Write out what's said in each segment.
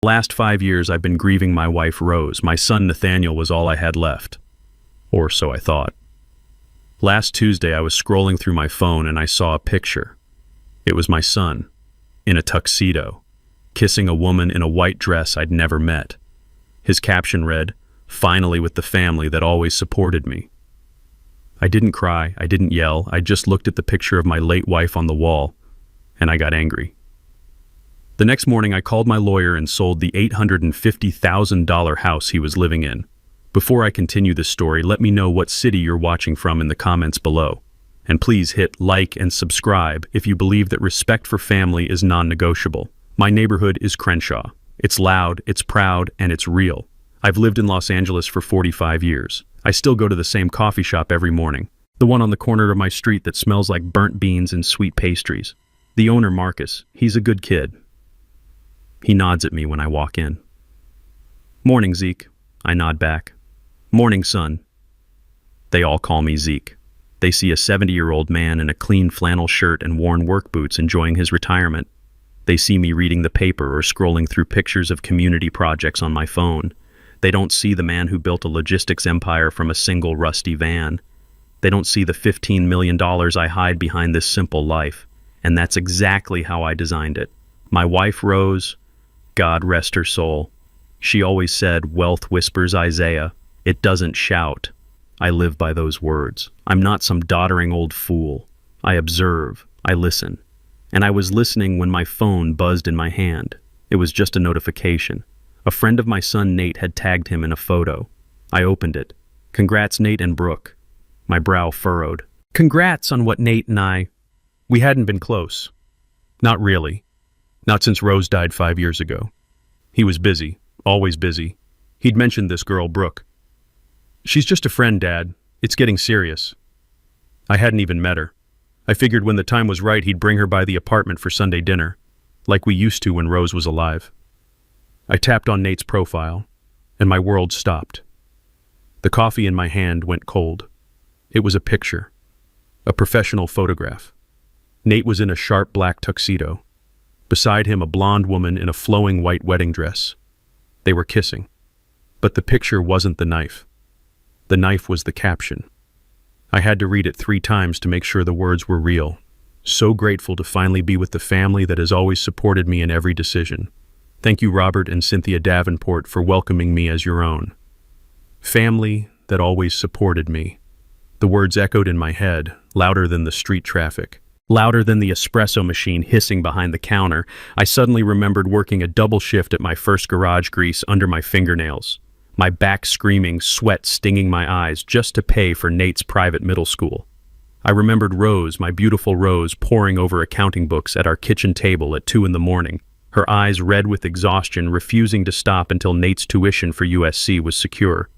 Last 5 years I've been grieving my wife Rose. My son Nathaniel was all I had left. Or so I thought. Last Tuesday I was scrolling through my phone and I saw a picture. It was my son, in a tuxedo, kissing a woman in a white dress I'd never met. His caption read, "Finally with the family that always supported me." I didn't cry, I didn't yell, I just looked at the picture of my late wife on the wall, and I got angry. The next morning I called my lawyer and sold the $850,000 house he was living in. Before I continue this story, let me know what city you're watching from in the comments below. And please hit like and subscribe if you believe that respect for family is non-negotiable. My neighborhood is Crenshaw. It's loud, it's proud, and it's real. I've lived in Los Angeles for 45 years. I still go to the same coffee shop every morning, the one on the corner of my street that smells like burnt beans and sweet pastries. The owner, Marcus, he's a good kid. He nods at me when I walk in. "Morning, Zeke," I nod back. "Morning, son." They all call me Zeke. They see a 70-year-old man in a clean flannel shirt and worn work boots enjoying his retirement. They see me reading the paper or scrolling through pictures of community projects on my phone. They don't see the man who built a logistics empire from a single rusty van. They don't see the $15 million I hide behind this simple life. And that's exactly how I designed it. My wife, Rose, God rest her soul, she always said, "Wealth whispers Isaiah. It doesn't shout." I live by those words. I'm not some doddering old fool. I observe. I listen. And I was listening when my phone buzzed in my hand. It was just a notification. A friend of my son Nate had tagged him in a photo. I opened it. "Congrats, Nate and Brooke." My brow furrowed. Congrats on what Nate and I... We hadn't been close. Not really. Not since Rose died 5 years ago. He was busy. Always busy. He'd mentioned this girl, Brooke. "She's just a friend, Dad. It's getting serious." I hadn't even met her. I figured when the time was right, he'd bring her by the apartment for Sunday dinner, like we used to when Rose was alive. I tapped on Nate's profile, and my world stopped. The coffee in my hand went cold. It was a picture, a professional photograph. Nate was in a sharp black tuxedo. Beside him, a blonde woman in a flowing white wedding dress. They were kissing. But the picture wasn't the knife. The knife was the caption. I had to read it 3 times to make sure the words were real. "So grateful to finally be with the family that has always supported me in every decision. Thank you, Robert and Cynthia Davenport, for welcoming me as your own. Family that always supported me." The words echoed in my head, louder than the street traffic. Louder than the espresso machine hissing behind the counter. I suddenly remembered working a double shift at my first garage grease under my fingernails. My back screaming, sweat stinging my eyes just to pay for Nate's private middle school. I remembered Rose, my beautiful Rose, poring over accounting books at our kitchen table at 2 in the morning, her eyes red with exhaustion, refusing to stop until Nate's tuition for USC was secure.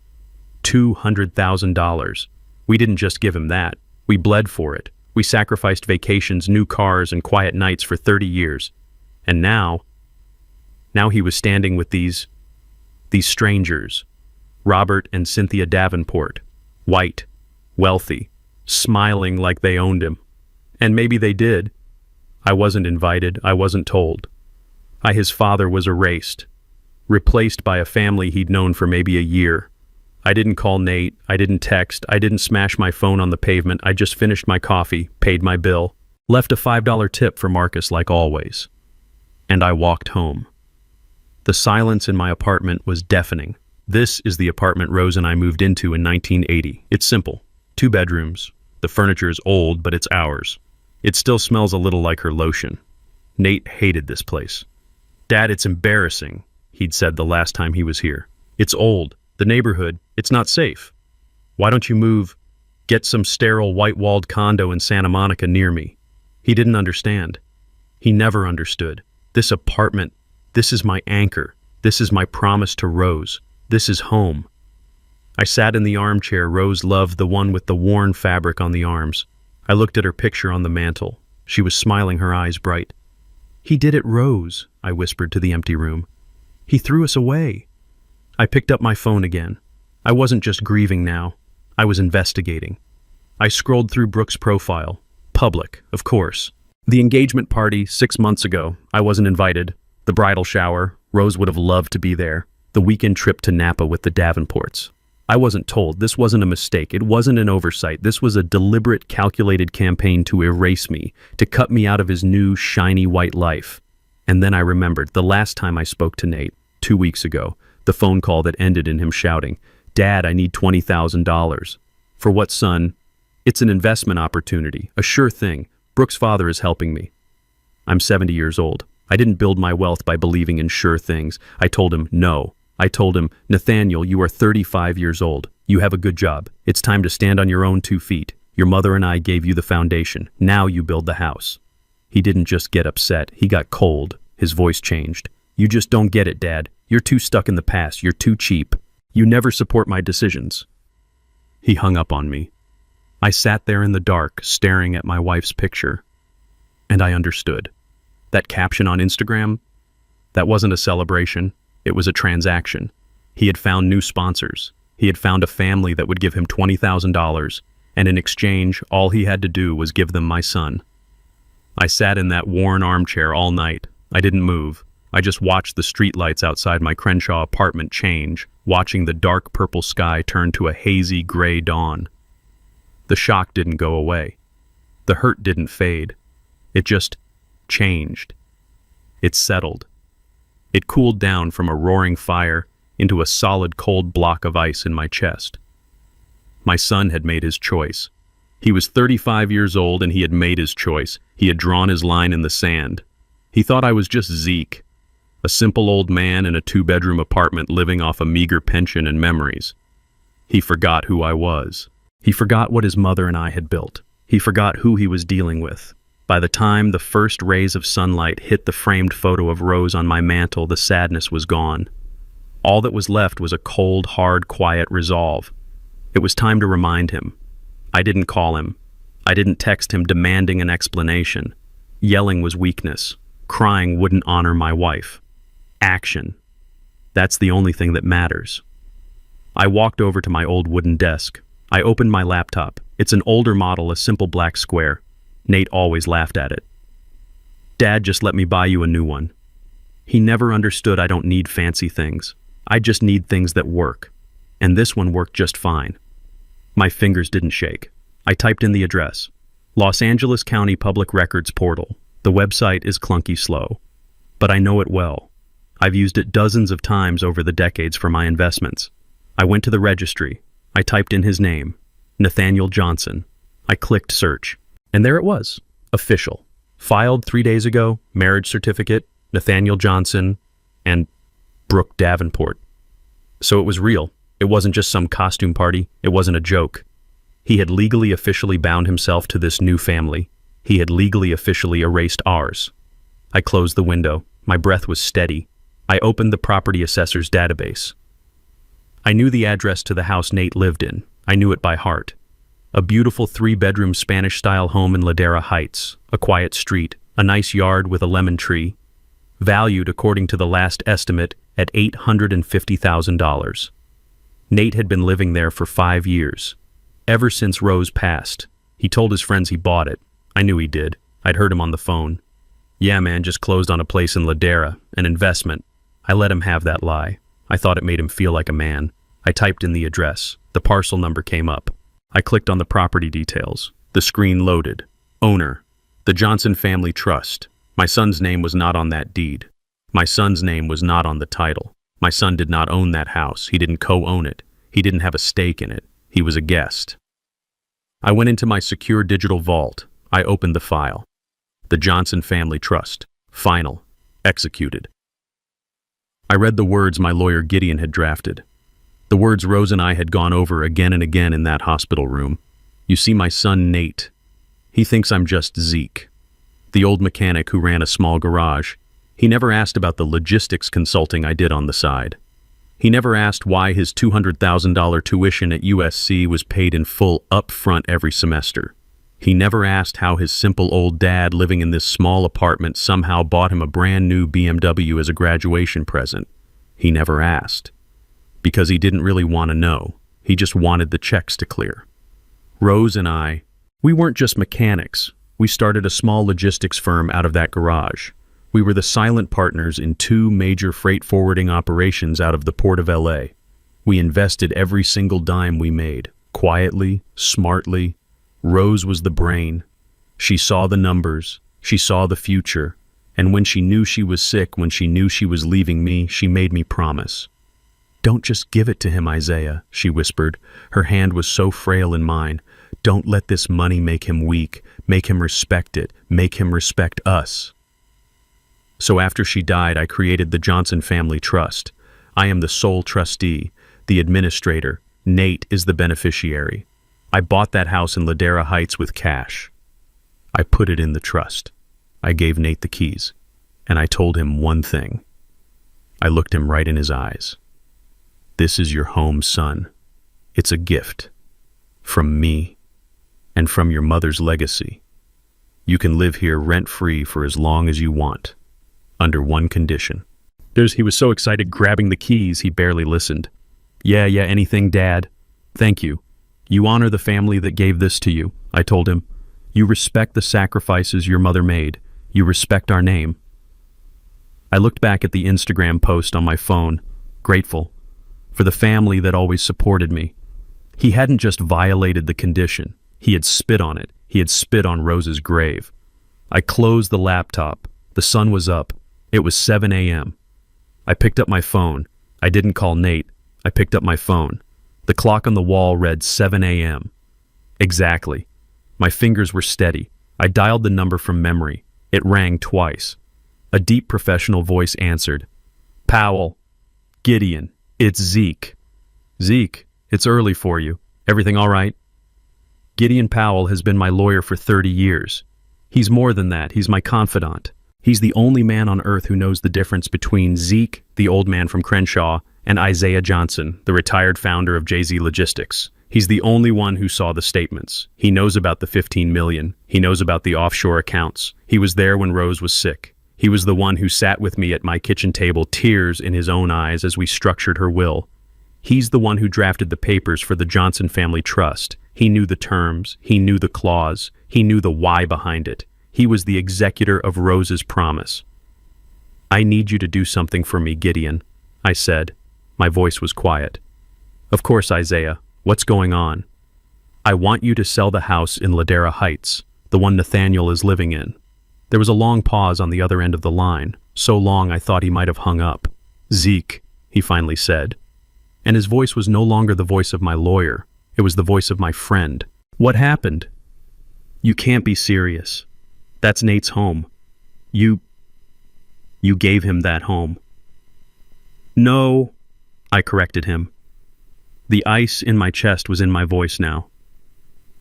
$200,000. We didn't just give him that. We bled for it. We sacrificed vacations, new cars, and quiet nights for 30 years. And now he was standing with these strangers, Robert and Cynthia Davenport, white, wealthy, smiling like they owned him. And maybe they did. I wasn't invited, I wasn't told. His father was erased, replaced by a family he'd known for maybe a year. I didn't call Nate, I didn't text, I didn't smash my phone on the pavement, I just finished my coffee, paid my bill, left a $5 tip for Marcus like always. And I walked home. The silence in my apartment was deafening. This is the apartment Rose and I moved into in 1980. It's simple. 2 bedrooms. The furniture is old, but it's ours. It still smells a little like her lotion. Nate hated this place. "Dad, it's embarrassing," he'd said the last time he was here. "It's old. The neighborhood, it's not safe. Why don't you move? Get some sterile white-walled condo in Santa Monica near me." He didn't understand. He never understood. This apartment, this is my anchor. This is my promise to Rose. This is home. I sat in the armchair Rose loved, the one with the worn fabric on the arms. I looked at her picture on the mantel. She was smiling, her eyes bright. "He did it, Rose," I whispered to the empty room. "He threw us away." I picked up my phone again. I wasn't just grieving now. I was investigating. I scrolled through Brooke's profile. Public, of course. The engagement party 6 months ago. I wasn't invited. The bridal shower. Rose would have loved to be there. The weekend trip to Napa with the Davenports. I wasn't told. This wasn't a mistake. It wasn't an oversight. This was a deliberate, calculated campaign to erase me, to cut me out of his new, shiny white life. And then I remembered the last time I spoke to Nate, 2 weeks ago, the phone call that ended in him shouting, "Dad, I need $20,000. For what, son? It's an investment opportunity, a sure thing. Brooke's father is helping me." I'm 70 years old. I didn't build my wealth by believing in sure things. I told him no. I told him, "Nathaniel, you are 35 years old. You have a good job. It's time to stand on your own 2 feet. Your mother and I gave you the foundation. Now you build the house." He didn't just get upset. He got cold. His voice changed. "You just don't get it, Dad. You're too stuck in the past. You're too cheap. You never support my decisions." He hung up on me. I sat there in the dark, staring at my wife's picture. And I understood. That caption on Instagram, that wasn't a celebration. It was a transaction. He had found new sponsors. He had found a family that would give him $20,000, and in exchange, all he had to do was give them my son. I sat in that worn armchair all night. I didn't move. I just watched the streetlights outside my Crenshaw apartment change, watching the dark purple sky turn to a hazy gray dawn. The shock didn't go away. The hurt didn't fade. It just changed. It settled. It cooled down from a roaring fire into a solid cold block of ice in my chest. My son had made his choice. He was 35 years old and he had made his choice. He had drawn his line in the sand. He thought I was just Zeke, a simple old man in a 2-bedroom apartment living off a meager pension and memories. He forgot who I was. He forgot what his mother and I had built. He forgot who he was dealing with. By the time the first rays of sunlight hit the framed photo of Rose on my mantel, the sadness was gone. All that was left was a cold, hard, quiet resolve. It was time to remind him. I didn't call him. I didn't text him demanding an explanation. Yelling was weakness. Crying wouldn't honor my wife. Action. That's the only thing that matters. I walked over to my old wooden desk. I opened my laptop. It's an older model, a simple black square. Nate always laughed at it. "Dad, just let me buy you a new one." He never understood I don't need fancy things. I just need things that work. And this one worked just fine. My fingers didn't shake. I typed in the address. Los Angeles County Public Records Portal. The website is clunky slow. But I know it well. I've used it dozens of times over the decades for my investments. I went to the registry. I typed in his name, Nathaniel Johnson. I clicked search. And there it was, official. Filed 3 days ago, marriage certificate, Nathaniel Johnson, and Brooke Davenport. So it was real. It wasn't just some costume party. It wasn't a joke. He had legally officially bound himself to this new family. He had legally officially erased ours. I closed the window. My breath was steady. I opened the property assessor's database. I knew the address to the house Nate lived in. I knew it by heart. A beautiful 3-bedroom Spanish-style home in Ladera Heights, a quiet street, a nice yard with a lemon tree, valued, according to the last estimate, at $850,000. Nate had been living there for 5 years. Ever since Rose passed. He told his friends he bought it. I knew he did. I'd heard him on the phone. "Yeah, man, just closed on a place in Ladera, an investment." I let him have that lie. I thought it made him feel like a man. I typed in the address. The parcel number came up. I clicked on the property details. The screen loaded. Owner, the Johnson Family Trust. My son's name was not on that deed. My son's name was not on the title. My son did not own that house. He didn't co-own it. He didn't have a stake in it. He was a guest. I went into my secure digital vault. I opened the file. The Johnson Family Trust. Final. Executed. I read the words my lawyer Gideon had drafted. The words Rose and I had gone over again and again in that hospital room. "You see, my son Nate. He thinks I'm just Zeke, the old mechanic who ran a small garage. He never asked about the logistics consulting I did on the side. He never asked why his $200,000 tuition at USC was paid in full up front every semester. He never asked how his simple old dad living in this small apartment somehow bought him a brand new BMW as a graduation present. He never asked. Because he didn't really want to know. He just wanted the checks to clear. Rose and I, we weren't just mechanics. We started a small logistics firm out of that garage. We were the silent partners in two major freight forwarding operations out of the port of LA. We invested every single dime we made, quietly, smartly. Rose was the brain. She saw the numbers, she saw the future, and when she knew she was sick, when she knew she was leaving me, she made me promise. "Don't just give it to him, Isaiah," she whispered. Her hand was so frail in mine. "Don't let this money make him weak. Make him respect it. Make him respect us." So after she died, I created the Johnson Family Trust. I am the sole trustee, the administrator. Nate is the beneficiary. I bought that house in Ladera Heights with cash. I put it in the trust. I gave Nate the keys, and I told him one thing. I looked him right in his eyes. "This is your home, son. It's a gift. From me, and from your mother's legacy. You can live here rent-free for as long as you want, under one condition." He was so excited grabbing the keys, he barely listened. Yeah, anything, Dad. Thank you. You honor the family that gave this to you," I told him. "You respect the sacrifices your mother made. You respect our name." I looked back at the Instagram post on my phone, grateful for the family that always supported me. He hadn't just violated the condition. He had spit on it. He had spit on Rose's grave. I closed the laptop. The sun was up. It was 7 a.m. I picked up my phone. I didn't call Nate. I picked up my phone. The clock on the wall read 7 a.m. Exactly. My fingers were steady. I dialed the number from memory. It rang twice. A deep professional voice answered. "Powell. Gideon. It's Zeke." "Zeke, it's early for you. Everything all right?" "Gideon Powell has been my lawyer for 30 years. He's more than that. He's my confidant. He's the only man on earth who knows the difference between Zeke, the old man from Crenshaw, and Isaiah Johnson, the retired founder of Jay-Z Logistics. He's the only one who saw the statements. He knows about the 15 million. He knows about the offshore accounts. He was there when Rose was sick. He was the one who sat with me at my kitchen table, tears in his own eyes as we structured her will. He's the one who drafted the papers for the Johnson Family Trust. He knew the terms. He knew the clause. He knew the why behind it. He was the executor of Rose's promise. "I need you to do something for me, Gideon," I said. My voice was quiet. "Of course, Isaiah. What's going on?" "I want you to sell the house in Ladera Heights, the one Nathaniel is living in." There was a long pause on the other end of the line, so long I thought he might have hung up. "Zeke," he finally said. And his voice was no longer the voice of my lawyer. It was the voice of my friend. "What happened?" "You can't be serious. That's Nate's home. You gave him that home." "No," I corrected him. The ice in my chest was in my voice now.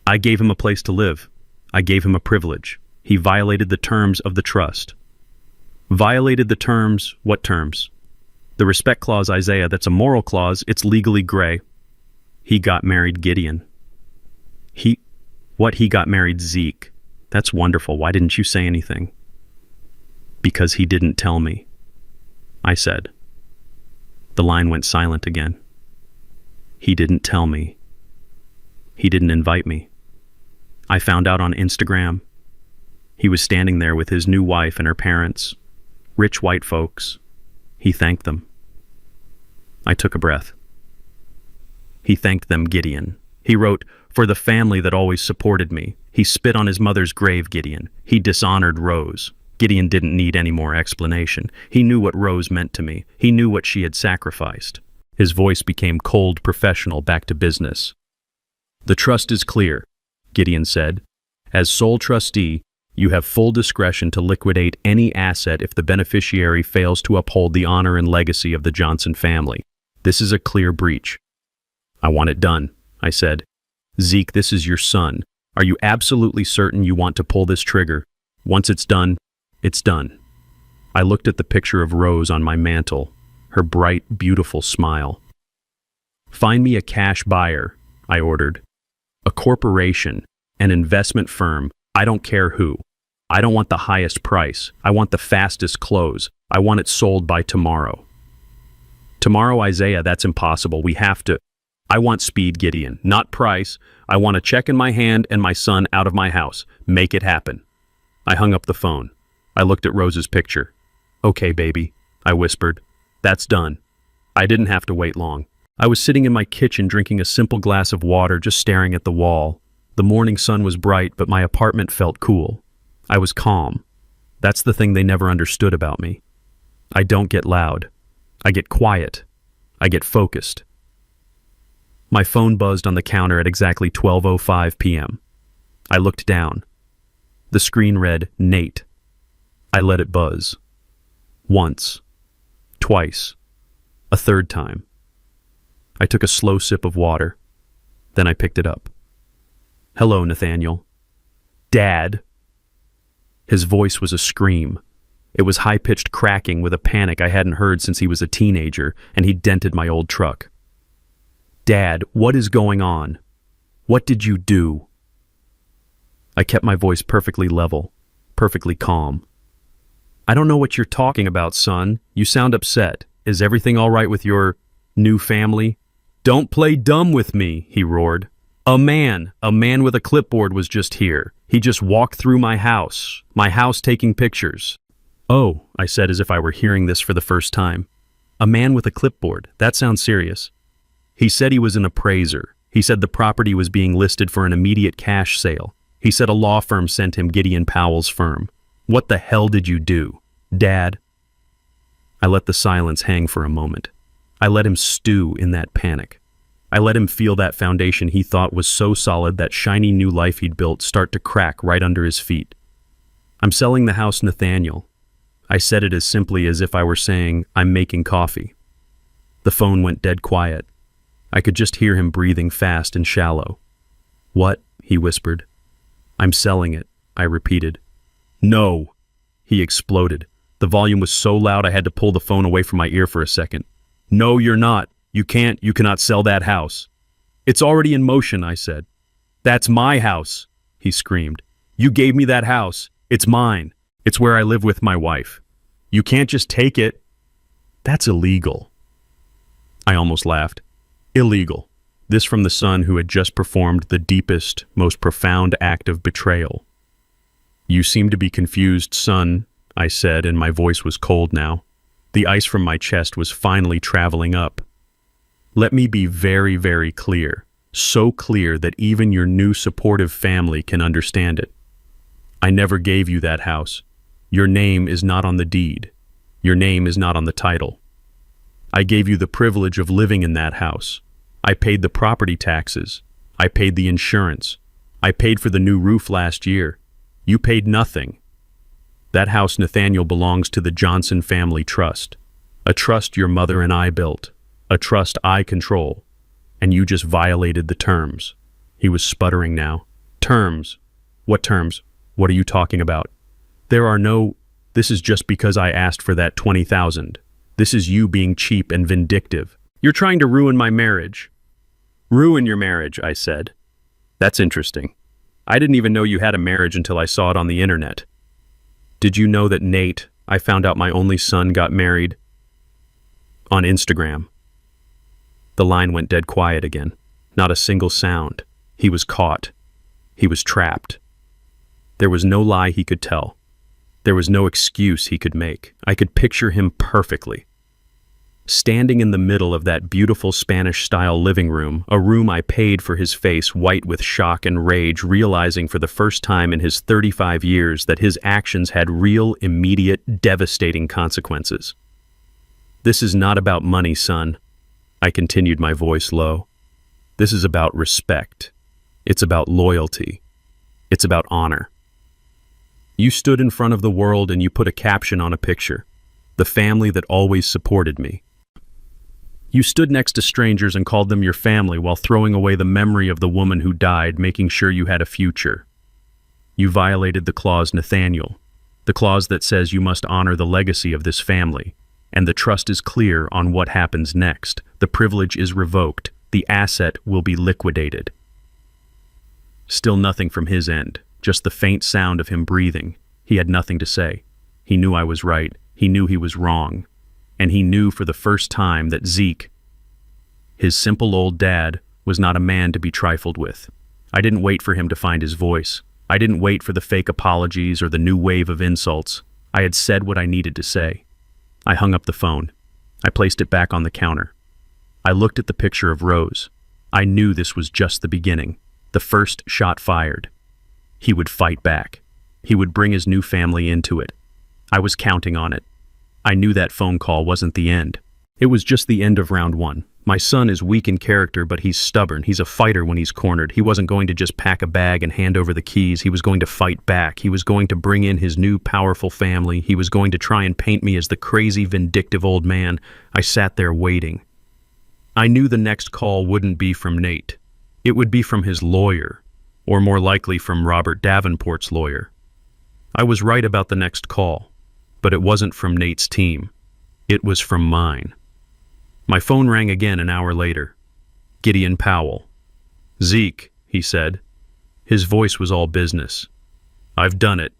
"I gave him a place to live. I gave him a privilege. He violated the terms of the trust." "Violated the terms? What terms?" "The respect clause, Isaiah. That's a moral clause. It's legally gray." "He got married, Gideon." He got married, Zeke. That's wonderful. Why didn't you say anything?" "Because he didn't tell me," I said. The line went silent again. He didn't tell me. He didn't invite me. I found out on Instagram. He was standing there with his new wife and her parents, rich white folks. He thanked them. I took a breath. He thanked them, Gideon. He wrote, "For the family that always supported me." He spit on his mother's grave, Gideon. He dishonored Rose. Gideon didn't need any more explanation. He knew what Rose meant to me. He knew what she had sacrificed. His voice became cold, professional, back to business. "The trust is clear," Gideon said. "As sole trustee, you have full discretion to liquidate any asset if the beneficiary fails to uphold the honor and legacy of the Johnson family. This is a clear breach." "I want it done," I said. "Zeke, this is your son. Are you absolutely certain you want to pull this trigger? Once it's done, it's done." I looked at the picture of Rose on my mantle, her bright, beautiful smile. "Find me a cash buyer," I ordered. "A corporation, an investment firm, I don't care who. I don't want the highest price. I want the fastest close. I want it sold by tomorrow." "Tomorrow, Isaiah, that's impossible. We have to." "I want speed, Gideon, not price. I want a check in my hand and my son out of my house. Make it happen." I hung up the phone. I looked at Rose's picture. Okay, baby, I whispered. That's done. I didn't have to wait long. I was sitting in my kitchen drinking a simple glass of water, just staring at the wall. The morning sun was bright, but my apartment felt cool. I was calm. That's the thing they never understood about me. I don't get loud. I get quiet. I get focused. My phone buzzed on the counter at exactly 12:05 p.m. I looked down. The screen read, Nate. I let it buzz. Once. Twice. A third time. I took a slow sip of water. Then I picked it up. Hello, Nathaniel. Dad. His voice was a scream. It was high-pitched cracking with a panic I hadn't heard since he was a teenager, and he dented my old truck. Dad, what is going on? What did you do? I kept my voice perfectly level, perfectly calm. I don't know what you're talking about, son. You sound upset. Is everything all right with your new family? Don't play dumb with me, he roared. A man with a clipboard was just here. He just walked through my house taking pictures. Oh, I said as if I were hearing this for the first time. A man with a clipboard, that sounds serious. He said he was an appraiser. He said the property was being listed for an immediate cash sale. He said a law firm sent him Gideon Powell's firm. What the hell did you do, Dad? I let the silence hang for a moment. I let him stew in that panic. I let him feel that foundation he thought was so solid, that shiny new life he'd built, start to crack right under his feet. I'm selling the house, Nathaniel. I said it as simply as if I were saying, I'm making coffee. The phone went dead quiet. I could just hear him breathing fast and shallow. What? He whispered. I'm selling it, I repeated. No! He exploded. The volume was so loud I had to pull the phone away from my ear for a second. No, you're not. You cannot sell that house. It's already in motion, I said. That's my house, he screamed. You gave me that house. It's mine. It's where I live with my wife. You can't just take it. That's illegal. I almost laughed. Illegal. This from the son who had just performed the deepest, most profound act of betrayal. You seem to be confused, son, I said, and my voice was cold now. The ice from my chest was finally traveling up. Let me be very, very clear. So clear that even your new supportive family can understand it. I never gave you that house. Your name is not on the deed. Your name is not on the title. I gave you the privilege of living in that house. I paid the property taxes. I paid the insurance. I paid for the new roof last year. You paid nothing. That house, Nathaniel, belongs to the Johnson Family Trust. A trust your mother and I built. A trust I control. And you just violated the terms. He was sputtering now. Terms? What terms? What are you talking about? There are no... This is just because I asked for that $20,000. This is you being cheap and vindictive. You're trying to ruin my marriage. Ruin your marriage, I said. That's interesting. I didn't even know you had a marriage until I saw it on the internet. Did you know that Nate, I found out my only son, got married on Instagram? The line went dead quiet again. Not a single sound. He was caught. He was trapped. There was no lie he could tell. There was no excuse he could make. I could picture him perfectly. Standing in the middle of that beautiful Spanish-style living room, a room I paid for, his face white with shock and rage, realizing for the first time in his 35 years that his actions had real, immediate, devastating consequences. This is not about money, son. I continued, my voice low. This is about respect. It's about loyalty. It's about honor. You stood in front of the world and you put a caption on a picture. The family that always supported me. You stood next to strangers and called them your family while throwing away the memory of the woman who died, making sure you had a future. You violated the clause, Nathaniel, the clause that says you must honor the legacy of this family, and the trust is clear on what happens next. The privilege is revoked. The asset will be liquidated. Still nothing from his end, just the faint sound of him breathing. He had nothing to say. He knew I was right. He knew he was wrong. And he knew for the first time that Zeke, his simple old dad, was not a man to be trifled with. I didn't wait for him to find his voice. I didn't wait for the fake apologies or the new wave of insults. I had said what I needed to say. I hung up the phone. I placed it back on the counter. I looked at the picture of Rose. I knew this was just the beginning, the first shot fired. He would fight back. He would bring his new family into it. I was counting on it. I knew that phone call wasn't the end. It was just the end of round one. My son is weak in character, but he's stubborn. He's a fighter when he's cornered. He wasn't going to just pack a bag and hand over the keys. He was going to fight back. He was going to bring in his new powerful family. He was going to try and paint me as the crazy, vindictive old man. I sat there waiting. I knew the next call wouldn't be from Nate. It would be from his lawyer, or more likely from Robert Davenport's lawyer. I was right about the next call, but it wasn't from Nate's team. It was from mine. My phone rang again an hour later. Gideon Powell. "Zeke," he said. His voice was all business. "I've done it.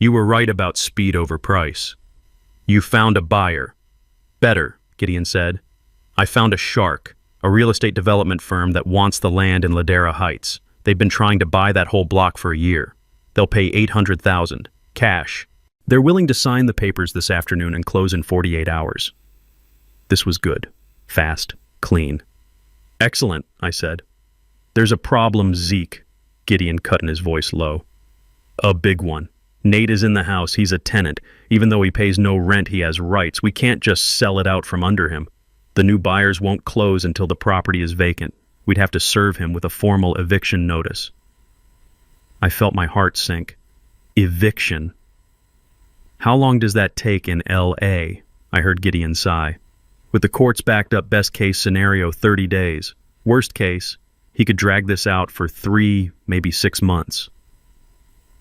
You were right about speed over price. You found a buyer." "Better," Gideon said. "I found a shark, a real estate development firm that wants the land in Ladera Heights. They've been trying to buy that whole block for a year. They'll pay $800,000, cash. They're willing to sign the papers this afternoon and close in 48 hours. This was good. Fast, clean. "Excellent," I said. "There's a problem, Zeke," Gideon cut in his voice low. "A big one. Nate is in the house. He's a tenant. Even though he pays no rent, he has rights. We can't just sell it out from under him. The new buyers won't close until the property is vacant. We'd have to serve him with a formal eviction notice." I felt my heart sink. Eviction. "How long does that take in L.A.?" I heard Gideon sigh. "With the courts backed up, best case scenario, 30 days. Worst case, he could drag this out for 3, maybe 6 months.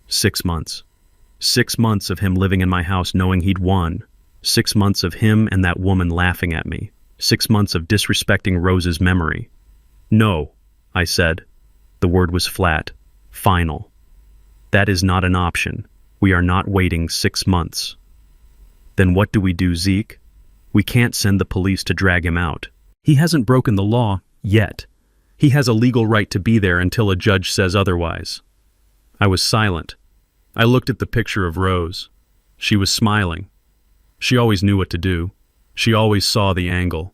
6 months. 6 months of him living in my house knowing he'd won. 6 months of him and that woman laughing at me. 6 months of disrespecting Rose's memory. "No," I said. The word was flat. Final. "That is not an option. We are not waiting 6 months." "Then what do we do, Zeke? We can't send the police to drag him out. He hasn't broken the law yet. He has a legal right to be there until a judge says otherwise." I was silent. I looked at the picture of Rose. She was smiling. She always knew what to do. She always saw the angle.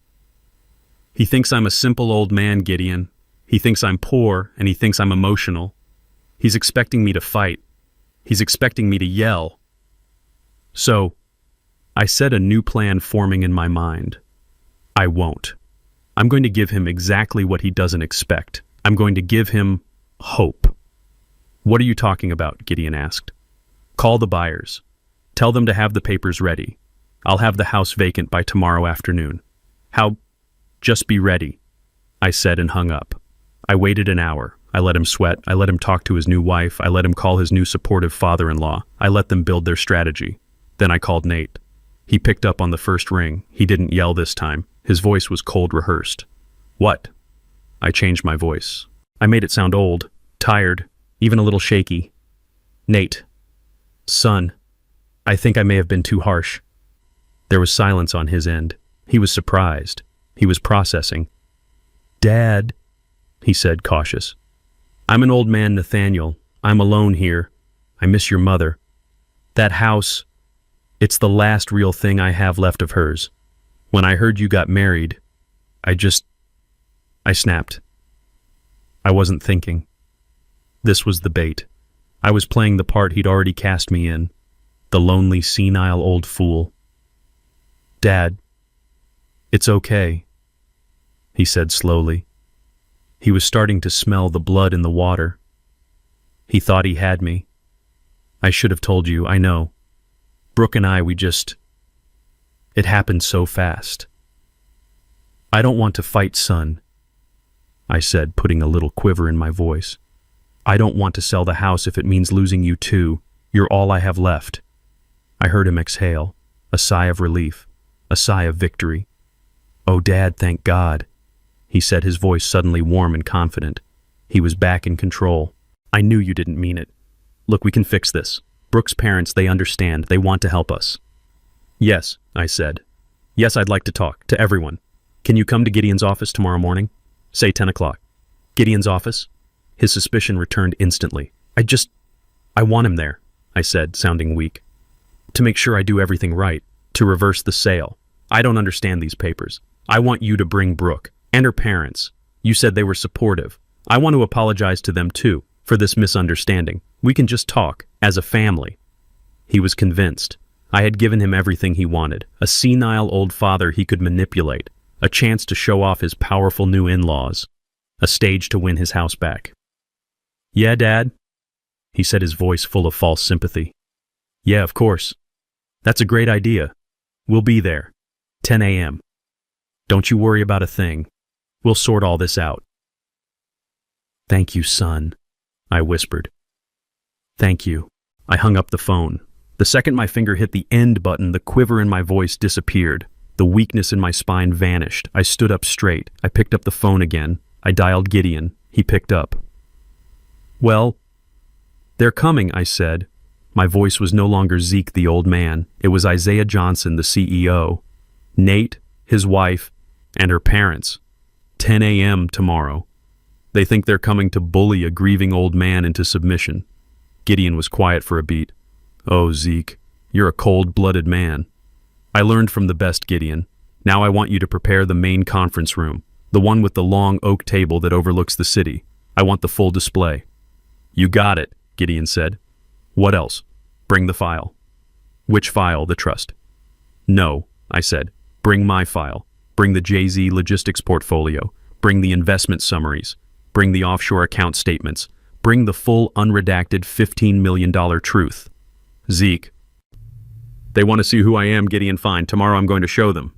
"He thinks I'm a simple old man, Gideon. He thinks I'm poor, and he thinks I'm emotional. He's expecting me to fight. He's expecting me to yell." So, I set a new plan forming in my mind. I won't. I'm going to give him exactly what he doesn't expect. I'm going to give him hope. "What are you talking about?" Gideon asked. "Call the buyers. Tell them to have the papers ready. I'll have the house vacant by tomorrow afternoon." "How? Just be ready," I said and hung up. I waited an hour. I let him sweat. I let him talk to his new wife. I let him call his new supportive father-in-law. I let them build their strategy. Then I called Nate. He picked up on the first ring. He didn't yell this time. His voice was cold rehearsed. "What?" I changed my voice. I made it sound old, tired, even a little shaky. "Nate. Son. I think I may have been too harsh." There was silence on his end. He was surprised. He was processing. "Dad," he said, cautious. "I'm an old man, Nathaniel. I'm alone here. I miss your mother. That house, it's the last real thing I have left of hers. When I heard you got married, I snapped. I wasn't thinking. This was the bait. I was playing the part he'd already cast me in, the lonely, senile old fool. "Dad, it's okay," he said slowly. He was starting to smell the blood in the water. He thought he had me. "I should have told you, I know. Brooke and I, it happened so fast. I don't want to fight, son," I said, putting a little quiver in my voice. "I don't want to sell the house if it means losing you too. You're all I have left." I heard him exhale, a sigh of relief, a sigh of victory. "Oh, Dad, thank God," he said, his voice suddenly warm and confident. He was back in control. "I knew you didn't mean it. Look, we can fix this. Brooke's parents, they understand. They want to help us." "Yes," I said. "Yes, I'd like to talk to everyone. Can you come to Gideon's office tomorrow morning? Say 10 o'clock. Gideon's office?" His suspicion returned instantly. I want him there," I said, sounding weak. "To make sure I do everything right. To reverse the sale. I don't understand these papers. I want you to bring Brooke and her parents. You said they were supportive. I want to apologize to them too for this misunderstanding. We can just talk as a family. He was convinced. I had given him everything he wanted, a senile old father he could manipulate, a chance to show off his powerful new in-laws, a stage to win his house back. Yeah, Dad? He said, his voice full of false sympathy. Yeah, of course. That's a great idea. We'll be there. 10 a.m. Don't you worry about a thing. We'll sort all this out. Thank you, son, I whispered. Thank you. I hung up the phone. The second my finger hit the end button, the quiver in my voice disappeared. The weakness in my spine vanished. I stood up straight. I picked up the phone again. I dialed Gideon. He picked up. Well, they're coming, I said. My voice was no longer Zeke the old man. It was Isaiah Johnson, the CEO. Nate, his wife, and her parents. 10 a.m. tomorrow. They think they're coming to bully a grieving old man into submission. Gideon was quiet for a beat. Oh, Zeke, you're a cold-blooded man. I learned from the best, Gideon. Now I want you to prepare the main conference room, the one with the long oak table that overlooks the city. I want the full display. You got it, Gideon said. What else? Bring the file. Which file? The trust. No, I said. Bring my file. Bring the Jay-Z logistics portfolio. Bring the investment summaries. Bring the offshore account statements. Bring the full unredacted $15 million truth. Zeke. They want to see who I am, Gideon. Fine. Tomorrow I'm going to show them.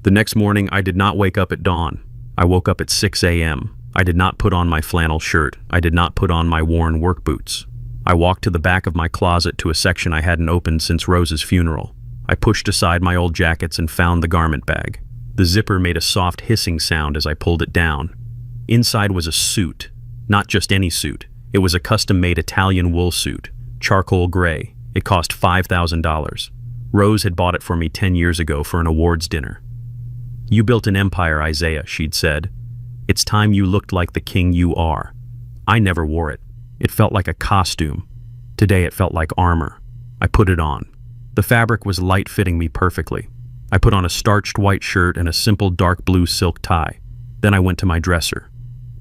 The next morning I did not wake up at dawn. I woke up at 6 a.m. I did not put on my flannel shirt. I did not put on my worn work boots. I walked to the back of my closet to a section I hadn't opened since Rose's funeral. I pushed aside my old jackets and found the garment bag. The zipper made a soft hissing sound as I pulled it down. Inside was a suit. Not just any suit. It was a custom-made Italian wool suit, charcoal gray. It cost $5,000. Rose had bought it for me 10 years ago for an awards dinner. You built an empire, Isaiah, she'd said. It's time you looked like the king you are. I never wore it. It felt like a costume. Today it felt like armor. I put it on. The fabric was light-fitting me perfectly. I put on a starched white shirt and a simple dark blue silk tie. Then I went to my dresser.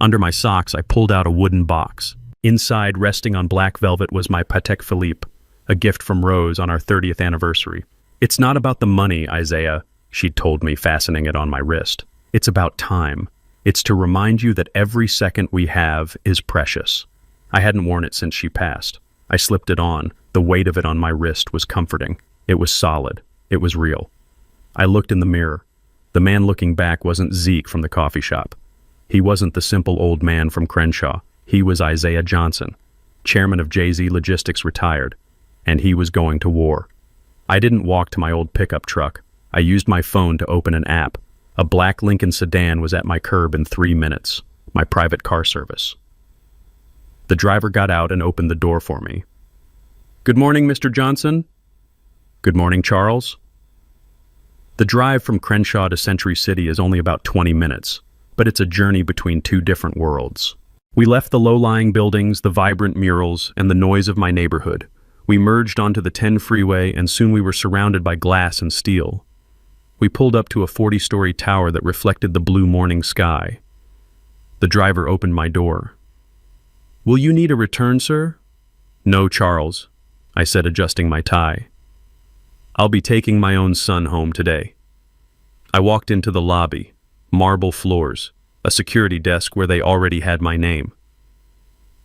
Under my socks, I pulled out a wooden box. Inside, resting on black velvet, was my Patek Philippe, a gift from Rose on our 30th anniversary. It's not about the money, Isaiah, she'd told me, fastening it on my wrist. It's about time. It's to remind you that every second we have is precious. I hadn't worn it since she passed. I slipped it on. The weight of it on my wrist was comforting. It was solid. It was real. I looked in the mirror. The man looking back wasn't Zeke from the coffee shop. He wasn't the simple old man from Crenshaw. He was Isaiah Johnson, chairman of Jay-Z Logistics, retired, and he was going to war. I didn't walk to my old pickup truck. I used my phone to open an app. A black Lincoln sedan was at my curb in 3 minutes, my private car service. The driver got out and opened the door for me. Good morning, Mr. Johnson. Good morning, Charles. The drive from Crenshaw to Century City is only about 20 minutes, but it's a journey between two different worlds. We left the low-lying buildings, the vibrant murals, and the noise of my neighborhood. We merged onto the 10 freeway, and soon we were surrounded by glass and steel. We pulled up to a 40-story tower that reflected the blue morning sky. The driver opened my door. Will you need a return, sir? No, Charles, I said, adjusting my tie. I'll be taking my own son home today. I walked into the lobby, marble floors, a security desk where they already had my name.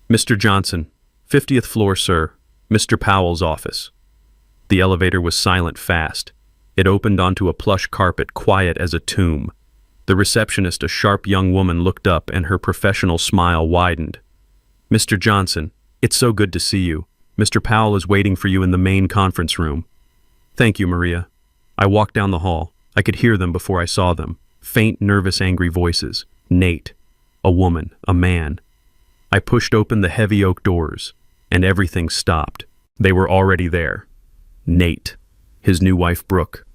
Mr. Johnson, 50th floor, sir, Mr. Powell's office. The elevator was silent fast. It opened onto a plush carpet, quiet as a tomb. The receptionist, a sharp young woman, looked up and her professional smile widened. Mr. Johnson, it's so good to see you. Mr. Powell is waiting for you in the main conference room. Thank you, Maria. I walked down the hall. I could hear them before I saw them. Faint, nervous, angry voices. Nate. A woman. A man. I pushed open the heavy oak doors, and everything stopped. They were already there. Nate. His new wife, Brooke.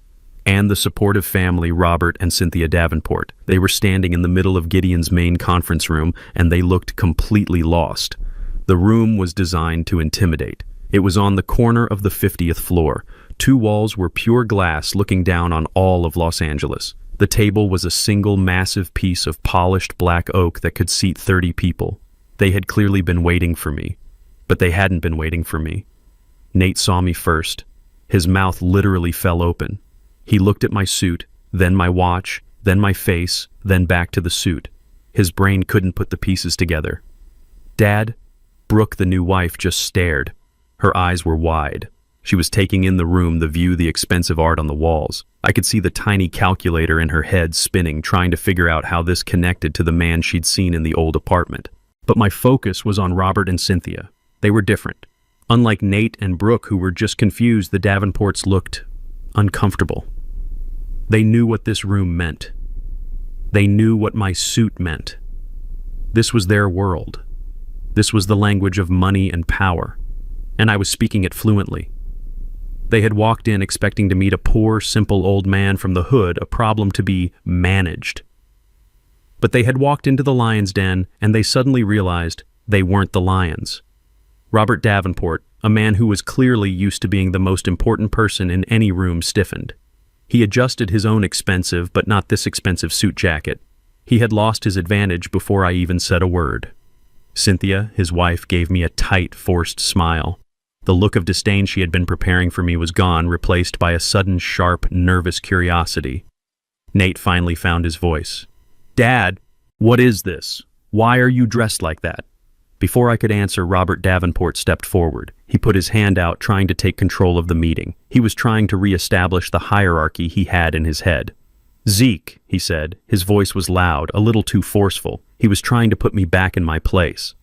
And the supportive family, Robert and Cynthia Davenport. They were standing in the middle of Gideon's main conference room, and they looked completely lost. The room was designed to intimidate. It was on the corner of the 50th floor, Two walls were pure glass looking down on all of Los Angeles. The table was a single massive piece of polished black oak that could seat 30 people. They had clearly been waiting for me, but they hadn't been waiting for me. Nate saw me first. His mouth literally fell open. He looked at my suit, then my watch, then my face, then back to the suit. His brain couldn't put the pieces together. Dad? Brooke, the new wife, just stared. Her eyes were wide. She was taking in the room, the view, the expensive art on the walls. I could see the tiny calculator in her head spinning, trying to figure out how this connected to the man she'd seen in the old apartment. But my focus was on Robert and Cynthia. They were different. Unlike Nate and Brooke, who were just confused, the Davenports looked uncomfortable. They knew what this room meant. They knew what my suit meant. This was their world. This was the language of money and power, and I was speaking it fluently. They had walked in expecting to meet a poor, simple old man from the hood, a problem to be managed. But they had walked into the lion's den, and they suddenly realized they weren't the lions. Robert Davenport, a man who was clearly used to being the most important person in any room, stiffened. He adjusted his own expensive, but not this expensive suit jacket. He had lost his advantage before I even said a word. Cynthia, his wife, gave me a tight, forced smile. The look of disdain she had been preparing for me was gone, replaced by a sudden, sharp, nervous curiosity. Nate finally found his voice. "Dad, what is this? Why are you dressed like that?" Before I could answer, Robert Davenport stepped forward. He put his hand out, trying to take control of the meeting. He was trying to reestablish the hierarchy he had in his head. "Zeke," he said. His voice was loud, a little too forceful. He was trying to put me back in my place.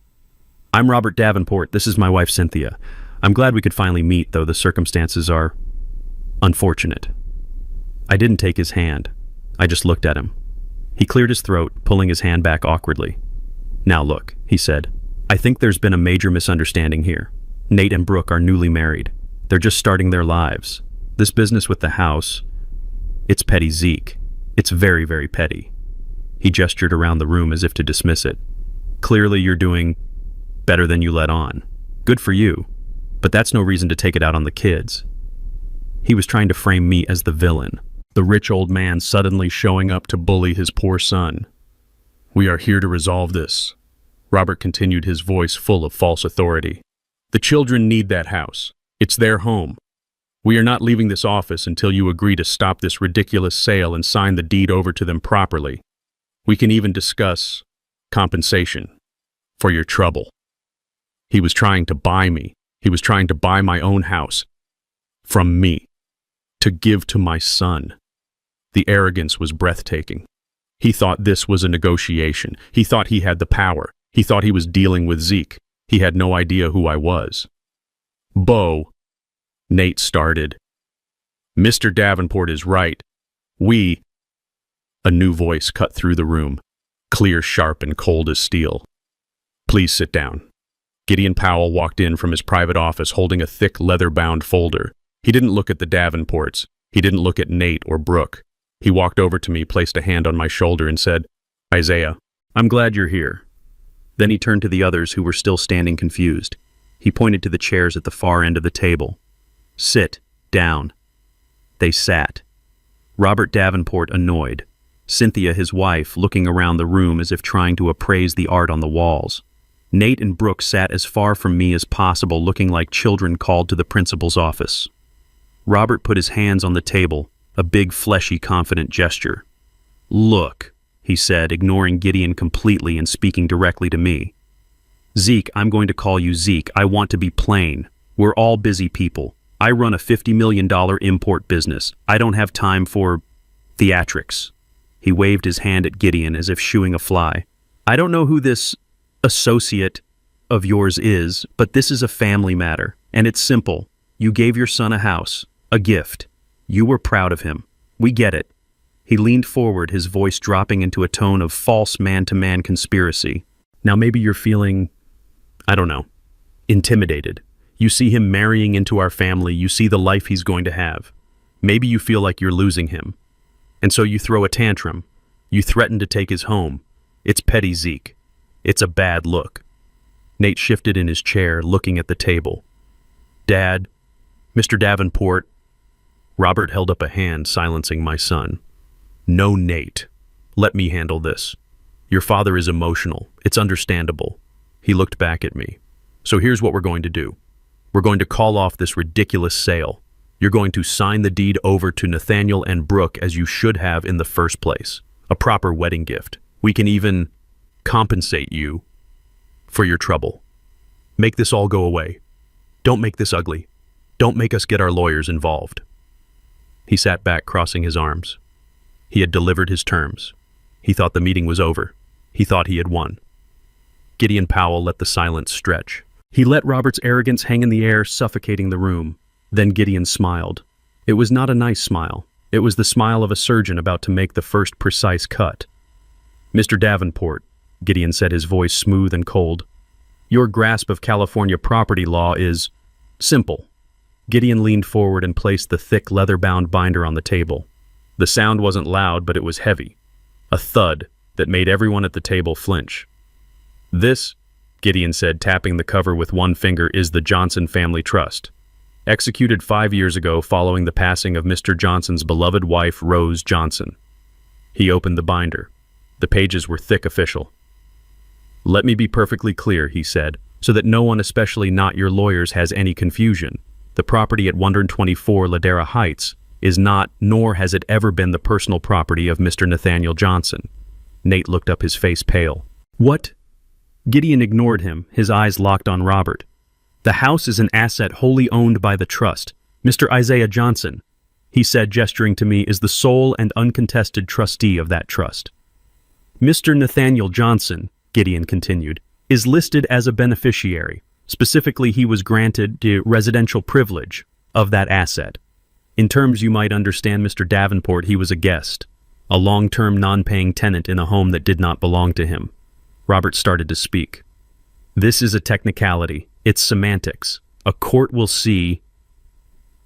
"I'm Robert Davenport. This is my wife, Cynthia. I'm glad we could finally meet, though the circumstances are unfortunate." I didn't take his hand. I just looked at him. He cleared his throat, pulling his hand back awkwardly. "Now look," he said. "I think there's been a major misunderstanding here. Nate and Brooke are newly married. They're just starting their lives. This business with the house, it's petty, Zeke. It's very, very petty." He gestured around the room as if to dismiss it. "Clearly you're doing better than you let on. Good for you. But that's no reason to take it out on the kids." He was trying to frame me as the villain, the rich old man suddenly showing up to bully his poor son. "We are here to resolve this," Robert continued, his voice full of false authority. "The children need that house. It's their home. We are not leaving this office until you agree to stop this ridiculous sale and sign the deed over to them properly. We can even discuss compensation for your trouble." He was trying to buy me. He was trying to buy my own house from me, to give to my son. The arrogance was breathtaking. He thought this was a negotiation. He thought he had the power. He thought he was dealing with Zeke. He had no idea who I was. "Bo," Nate started. "Mr. Davenport is right. We—" A new voice cut through the room, clear, sharp, and cold as steel. "Please sit down." Gideon Powell walked in from his private office holding a thick, leather-bound folder. He didn't look at the Davenports. He didn't look at Nate or Brooke. He walked over to me, placed a hand on my shoulder, and said, "Isaiah, I'm glad you're here." Then he turned to the others who were still standing confused. He pointed to the chairs at the far end of the table. "Sit down." They sat. Robert Davenport annoyed. Cynthia, his wife, looking around the room as if trying to appraise the art on the walls. Nate and Brooke sat as far from me as possible, looking like children called to the principal's office. Robert put his hands on the table, a big, fleshy, confident gesture. "Look," he said, ignoring Gideon completely and speaking directly to me. "Zeke, I'm going to call you Zeke. I want to be plain. We're all busy people. I run a $50 million import business. I don't have time for theatrics." He waved his hand at Gideon as if shooing a fly. "I don't know who this associate of yours is, but this is a family matter, and it's simple. You gave your son a house, a gift. You were proud of him. We get it." He leaned forward, his voice dropping into a tone of false man-to-man conspiracy. "Now maybe you're feeling, I don't know, intimidated. You see him marrying into our family, you see the life he's going to have. Maybe you feel like you're losing him. And so you throw a tantrum. You threaten to take his home. It's petty, Zeke. It's a bad look." Nate shifted in his chair, looking at the table. "Dad, Mr. Davenport, Robert held up a hand, silencing my son. No, Nate. Let me handle this. Your father is emotional. It's understandable. He looked back at me. So here's what we're going to do. We're going to call off this ridiculous sale. You're going to sign the deed over to Nathaniel and Brooke as you should have in the first place. A proper wedding gift. We can even compensate you for your trouble. Make this all go away. Don't make this ugly. Don't make us get our lawyers involved. He sat back, crossing his arms. He had delivered his terms. He thought the meeting was over. He thought he had won. Gideon Powell let the silence stretch. He let Robert's arrogance hang in the air, suffocating the room. Then Gideon smiled. It was not a nice smile. It was the smile of a surgeon about to make the first precise cut. Mr. Davenport, Gideon said, his voice smooth and cold. Your grasp of California property law is simple. Gideon leaned forward and placed the thick, leather-bound binder on the table. The sound wasn't loud, but it was heavy. A thud that made everyone at the table flinch. This, Gideon said, tapping the cover with one finger, is the Johnson Family Trust. Executed 5 years ago following the passing of Mr. Johnson's beloved wife, Rose Johnson. He opened the binder. The pages were thick official. Let me be perfectly clear, he said, so that no one, especially not your lawyers, has any confusion. The property at 124 Ladera Heights is not, nor has it ever been, the personal property of Mr. Nathaniel Johnson. Nate looked up, his face pale. What? Gideon ignored him, his eyes locked on Robert. The house is an asset wholly owned by the trust. Mr. Isaiah Johnson, he said, gesturing to me, is the sole and uncontested trustee of that trust. Mr. Nathaniel Johnson, Gideon continued, is listed as a beneficiary. Specifically, he was granted the residential privilege of that asset. In terms you might understand, Mr. Davenport, he was a guest, a long-term non-paying tenant in a home that did not belong to him. Robert started to speak. This is a technicality. It's semantics. A court will see.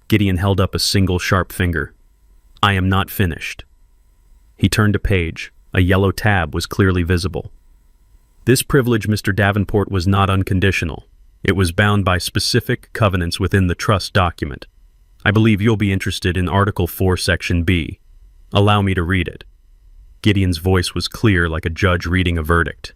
Gideon held up a single sharp finger. I am not finished. He turned a page. A yellow tab was clearly visible. This privilege, Mr. Davenport, was not unconditional. It was bound by specific covenants within the trust document. I believe you'll be interested in Article 4, Section B. Allow me to read it. Gideon's voice was clear, like a judge reading a verdict.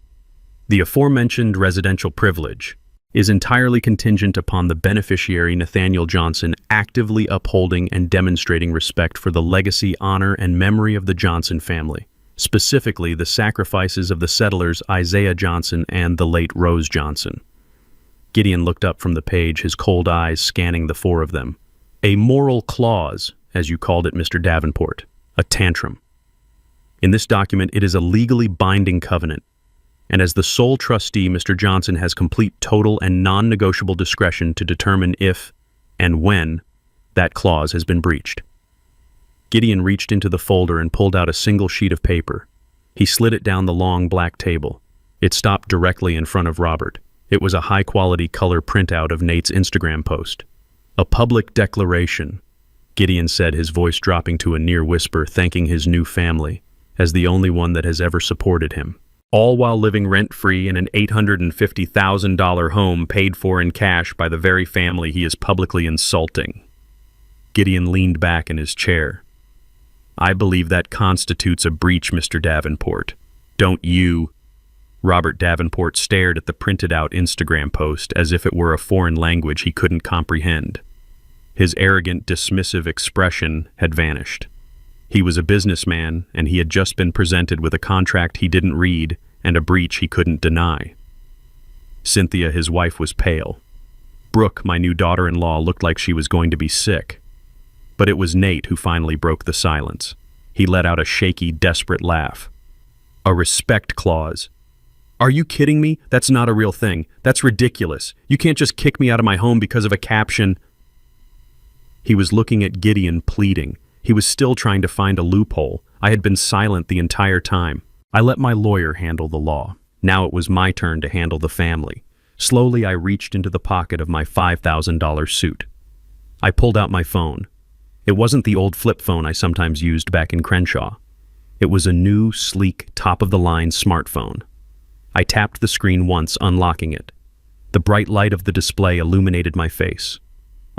The aforementioned residential privilege is entirely contingent upon the beneficiary, Nathaniel Johnson, actively upholding and demonstrating respect for the legacy, honor, and memory of the Johnson family, specifically the sacrifices of the settlers Isaiah Johnson and the late Rose Johnson. Gideon looked up from the page, his cold eyes scanning the four of them. A moral clause, as you called it, Mr. Davenport. A tantrum. In this document, it is a legally binding covenant, and as the sole trustee, Mr. Johnson has complete, total, and non-negotiable discretion to determine if and when that clause has been breached. Gideon reached into the folder and pulled out a single sheet of paper. He slid it down the long black table. It stopped directly in front of Robert. It was a high-quality color printout of Nate's Instagram post. A public declaration, Gideon said, his voice dropping to a near whisper, thanking his new family as the only one that has ever supported him. All while living rent-free in an $850,000 home paid for in cash by the very family he is publicly insulting. Gideon leaned back in his chair. I believe that constitutes a breach, Mr. Davenport. Don't you? Robert Davenport stared at the printed-out Instagram post as if it were a foreign language he couldn't comprehend. His arrogant, dismissive expression had vanished. He was a businessman, and he had just been presented with a contract he didn't read and a breach he couldn't deny. Cynthia, his wife, was pale. Brooke, my new daughter-in-law, looked like she was going to be sick. But it was Nate who finally broke the silence. He let out a shaky, desperate laugh. A respect clause. Are you kidding me? That's not a real thing. That's ridiculous. You can't just kick me out of my home because of a caption. He was looking at Gideon, pleading. He was still trying to find a loophole. I had been silent the entire time. I let my lawyer handle the law. Now it was my turn to handle the family. Slowly, I reached into the pocket of my $5,000 suit. I pulled out my phone. It wasn't the old flip phone I sometimes used back in Crenshaw. It was a new, sleek, top-of-the-line smartphone. I tapped the screen once, unlocking it. The bright light of the display illuminated my face.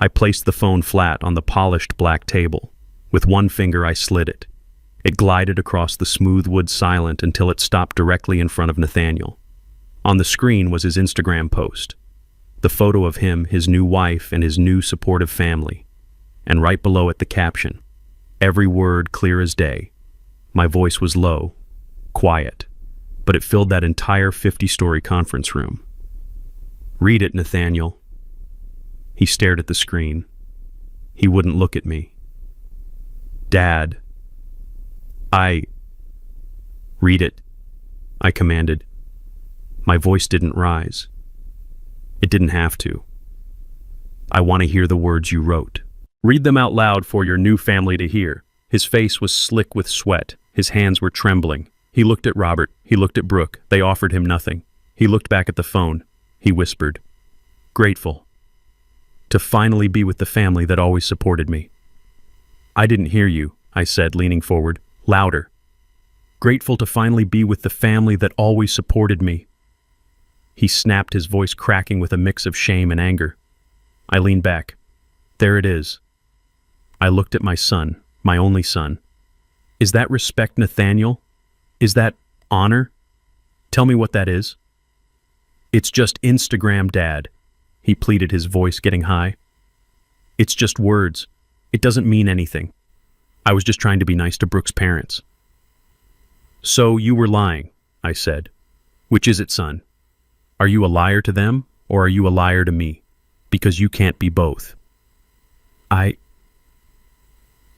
I placed the phone flat on the polished black table. With one finger I slid it. It glided across the smooth wood silent until it stopped directly in front of Nathaniel. On the screen was his Instagram post. The photo of him, his new wife, and his new supportive family. And right below it the caption. Every word clear as day. My voice was low, quiet, but it filled that entire 50-story conference room. Read it, Nathaniel. He stared at the screen. He wouldn't look at me. Dad. Read it, I commanded. My voice didn't rise. It didn't have to. I want to hear the words you wrote. Read them out loud for your new family to hear. His face was slick with sweat. His hands were trembling. He looked at Robert. He looked at Brooke. They offered him nothing. He looked back at the phone. He whispered, "Grateful. To finally be with the family that always supported me." "I didn't hear you," I said, leaning forward. Louder. "Grateful to finally be with the family that always supported me." He snapped, his voice cracking with a mix of shame and anger. I leaned back. There it is. I looked at my son, my only son. Is that respect, Nathaniel? Is that honor? Tell me what that is. It's just Instagram, Dad, he pleaded, his voice getting high. It's just words. It doesn't mean anything. I was just trying to be nice to Brooke's parents. So you were lying, I said. Which is it, son? Are you a liar to them, or are you a liar to me? Because you can't be both.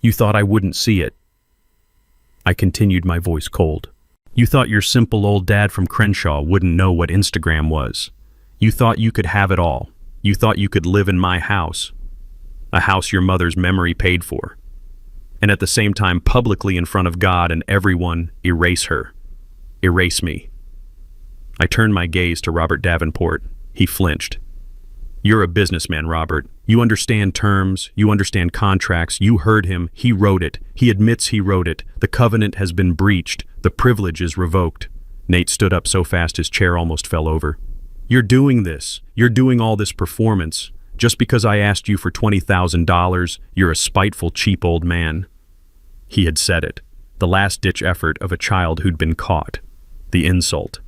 You thought I wouldn't see it. I continued, my voice cold. You thought your simple old dad from Crenshaw wouldn't know what Instagram was. You thought you could have it all. You thought you could live in my house. A house your mother's memory paid for. And at the same time, publicly in front of God and everyone, erase her. Erase me. I turned my gaze to Robert Davenport. He flinched. You're a businessman, Robert. You understand terms. You understand contracts. You heard him. He wrote it. He admits he wrote it. The covenant has been breached. The privilege is revoked. Nate stood up so fast his chair almost fell over. You're doing this. You're doing all this performance. Just because I asked you for $20,000, you're a spiteful, cheap old man. He had said it. The last-ditch effort of a child who'd been caught. The insult.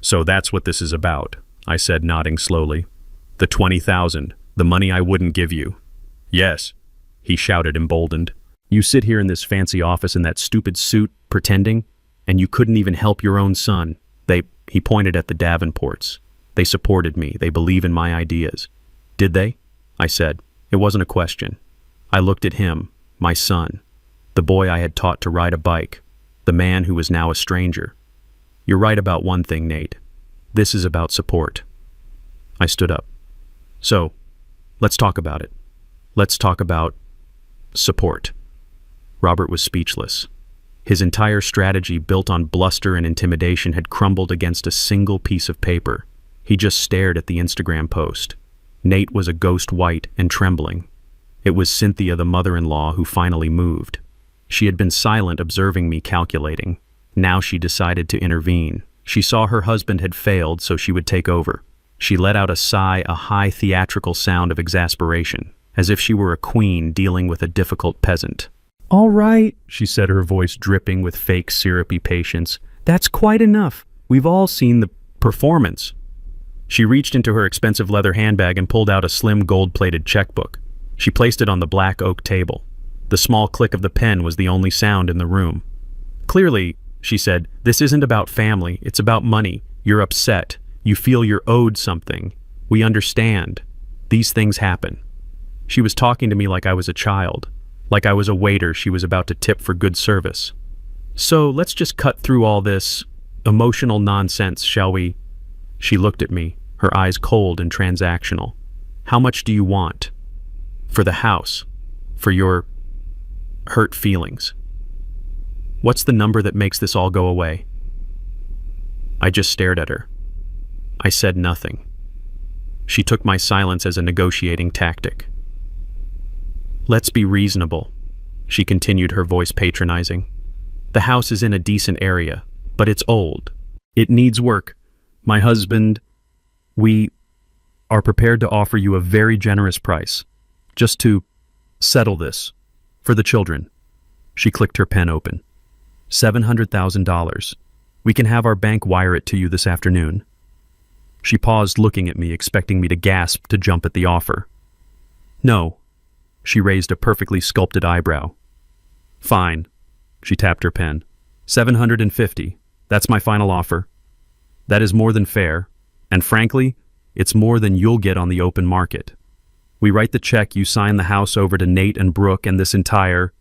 So that's what this is about, I said, nodding slowly. The $20,000, the money I wouldn't give you. Yes, he shouted, emboldened. You sit here in this fancy office in that stupid suit, pretending, and you couldn't even help your own son. He pointed at the Davenports. They supported me. They believe in my ideas. Did they? I said. It wasn't a question. I looked at him, my son, the boy I had taught to ride a bike, the man who was now a stranger. You're right about one thing, Nate. This is about support. I stood up. So, let's talk about it. Let's talk about support. Robert was speechless. His entire strategy, built on bluster and intimidation, had crumbled against a single piece of paper. He just stared at the Instagram post. Nate was a ghost white and trembling. It was Cynthia, the mother-in-law, who finally moved. She had been silent, observing me, calculating. Now she decided to intervene. She saw her husband had failed, so she would take over. She let out a sigh, a high theatrical sound of exasperation, as if she were a queen dealing with a difficult peasant. All right, she said, her voice dripping with fake syrupy patience. That's quite enough. We've all seen the performance. She reached into her expensive leather handbag and pulled out a slim gold-plated checkbook. She placed it on the black oak table. The small click of the pen was the only sound in the room. Clearly, she said, this isn't about family, it's about money. You're upset. You feel you're owed something. We understand. These things happen. She was talking to me like I was a child, like I was a waiter she was about to tip for good service. So let's just cut through all this emotional nonsense, shall we? She looked at me, her eyes cold and transactional. How much do you want? For the house? For your hurt feelings? What's the number that makes this all go away? I just stared at her. I said nothing. She took my silence as a negotiating tactic. Let's be reasonable, she continued, her voice patronizing. The house is in a decent area, but it's old. It needs work. My husband, we are prepared to offer you a very generous price. Just to settle this. For the children. She clicked her pen open. $700,000. We can have our bank wire it to you this afternoon. She paused, looking at me, expecting me to gasp to jump at the offer. No. She raised a perfectly sculpted eyebrow. Fine. She tapped her pen. 750. That's my final offer. That is more than fair, and frankly, it's more than you'll get on the open market. We write the check, you sign the house over to Nate and Brooke, and this entire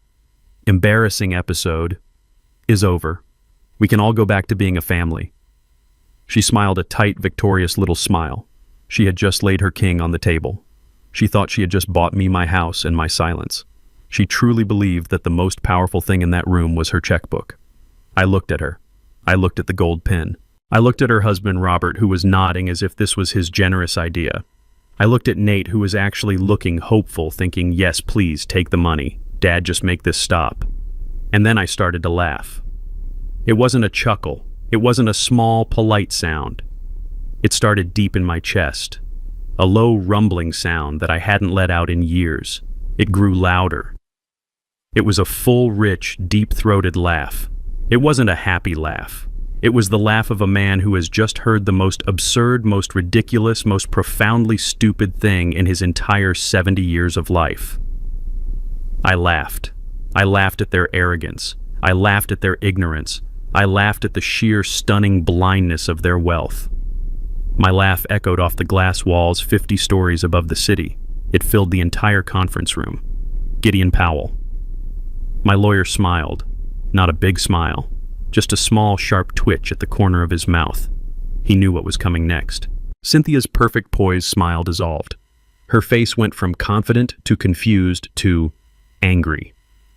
embarrassing episode is over. We can all go back to being a family. She smiled a tight, victorious little smile. She had just laid her king on the table. She thought she had just bought me my house and my silence. She truly believed that the most powerful thing in that room was her checkbook. I looked at her. I looked at the gold pin. I looked at her husband, Robert, who was nodding as if this was his generous idea. I looked at Nate, who was actually looking hopeful, thinking, yes, please, take the money. Dad, just make this stop. And then I started to laugh. It wasn't a chuckle. It wasn't a small, polite sound. It started deep in my chest. A low, rumbling sound that I hadn't let out in years. It grew louder. It was a full, rich, deep-throated laugh. It wasn't a happy laugh. It was the laugh of a man who has just heard the most absurd, most ridiculous, most profoundly stupid thing in his entire 70 years of life. I laughed. I laughed at their arrogance. I laughed at their ignorance. I laughed at the sheer, stunning blindness of their wealth. My laugh echoed off the glass walls 50 stories above the city. It filled the entire conference room. Gideon Powell. My lawyer smiled. Not a big smile. Just a small, sharp twitch at the corner of his mouth. He knew what was coming next. Cynthia's perfect poised smile dissolved. Her face went from confident to confused to angry.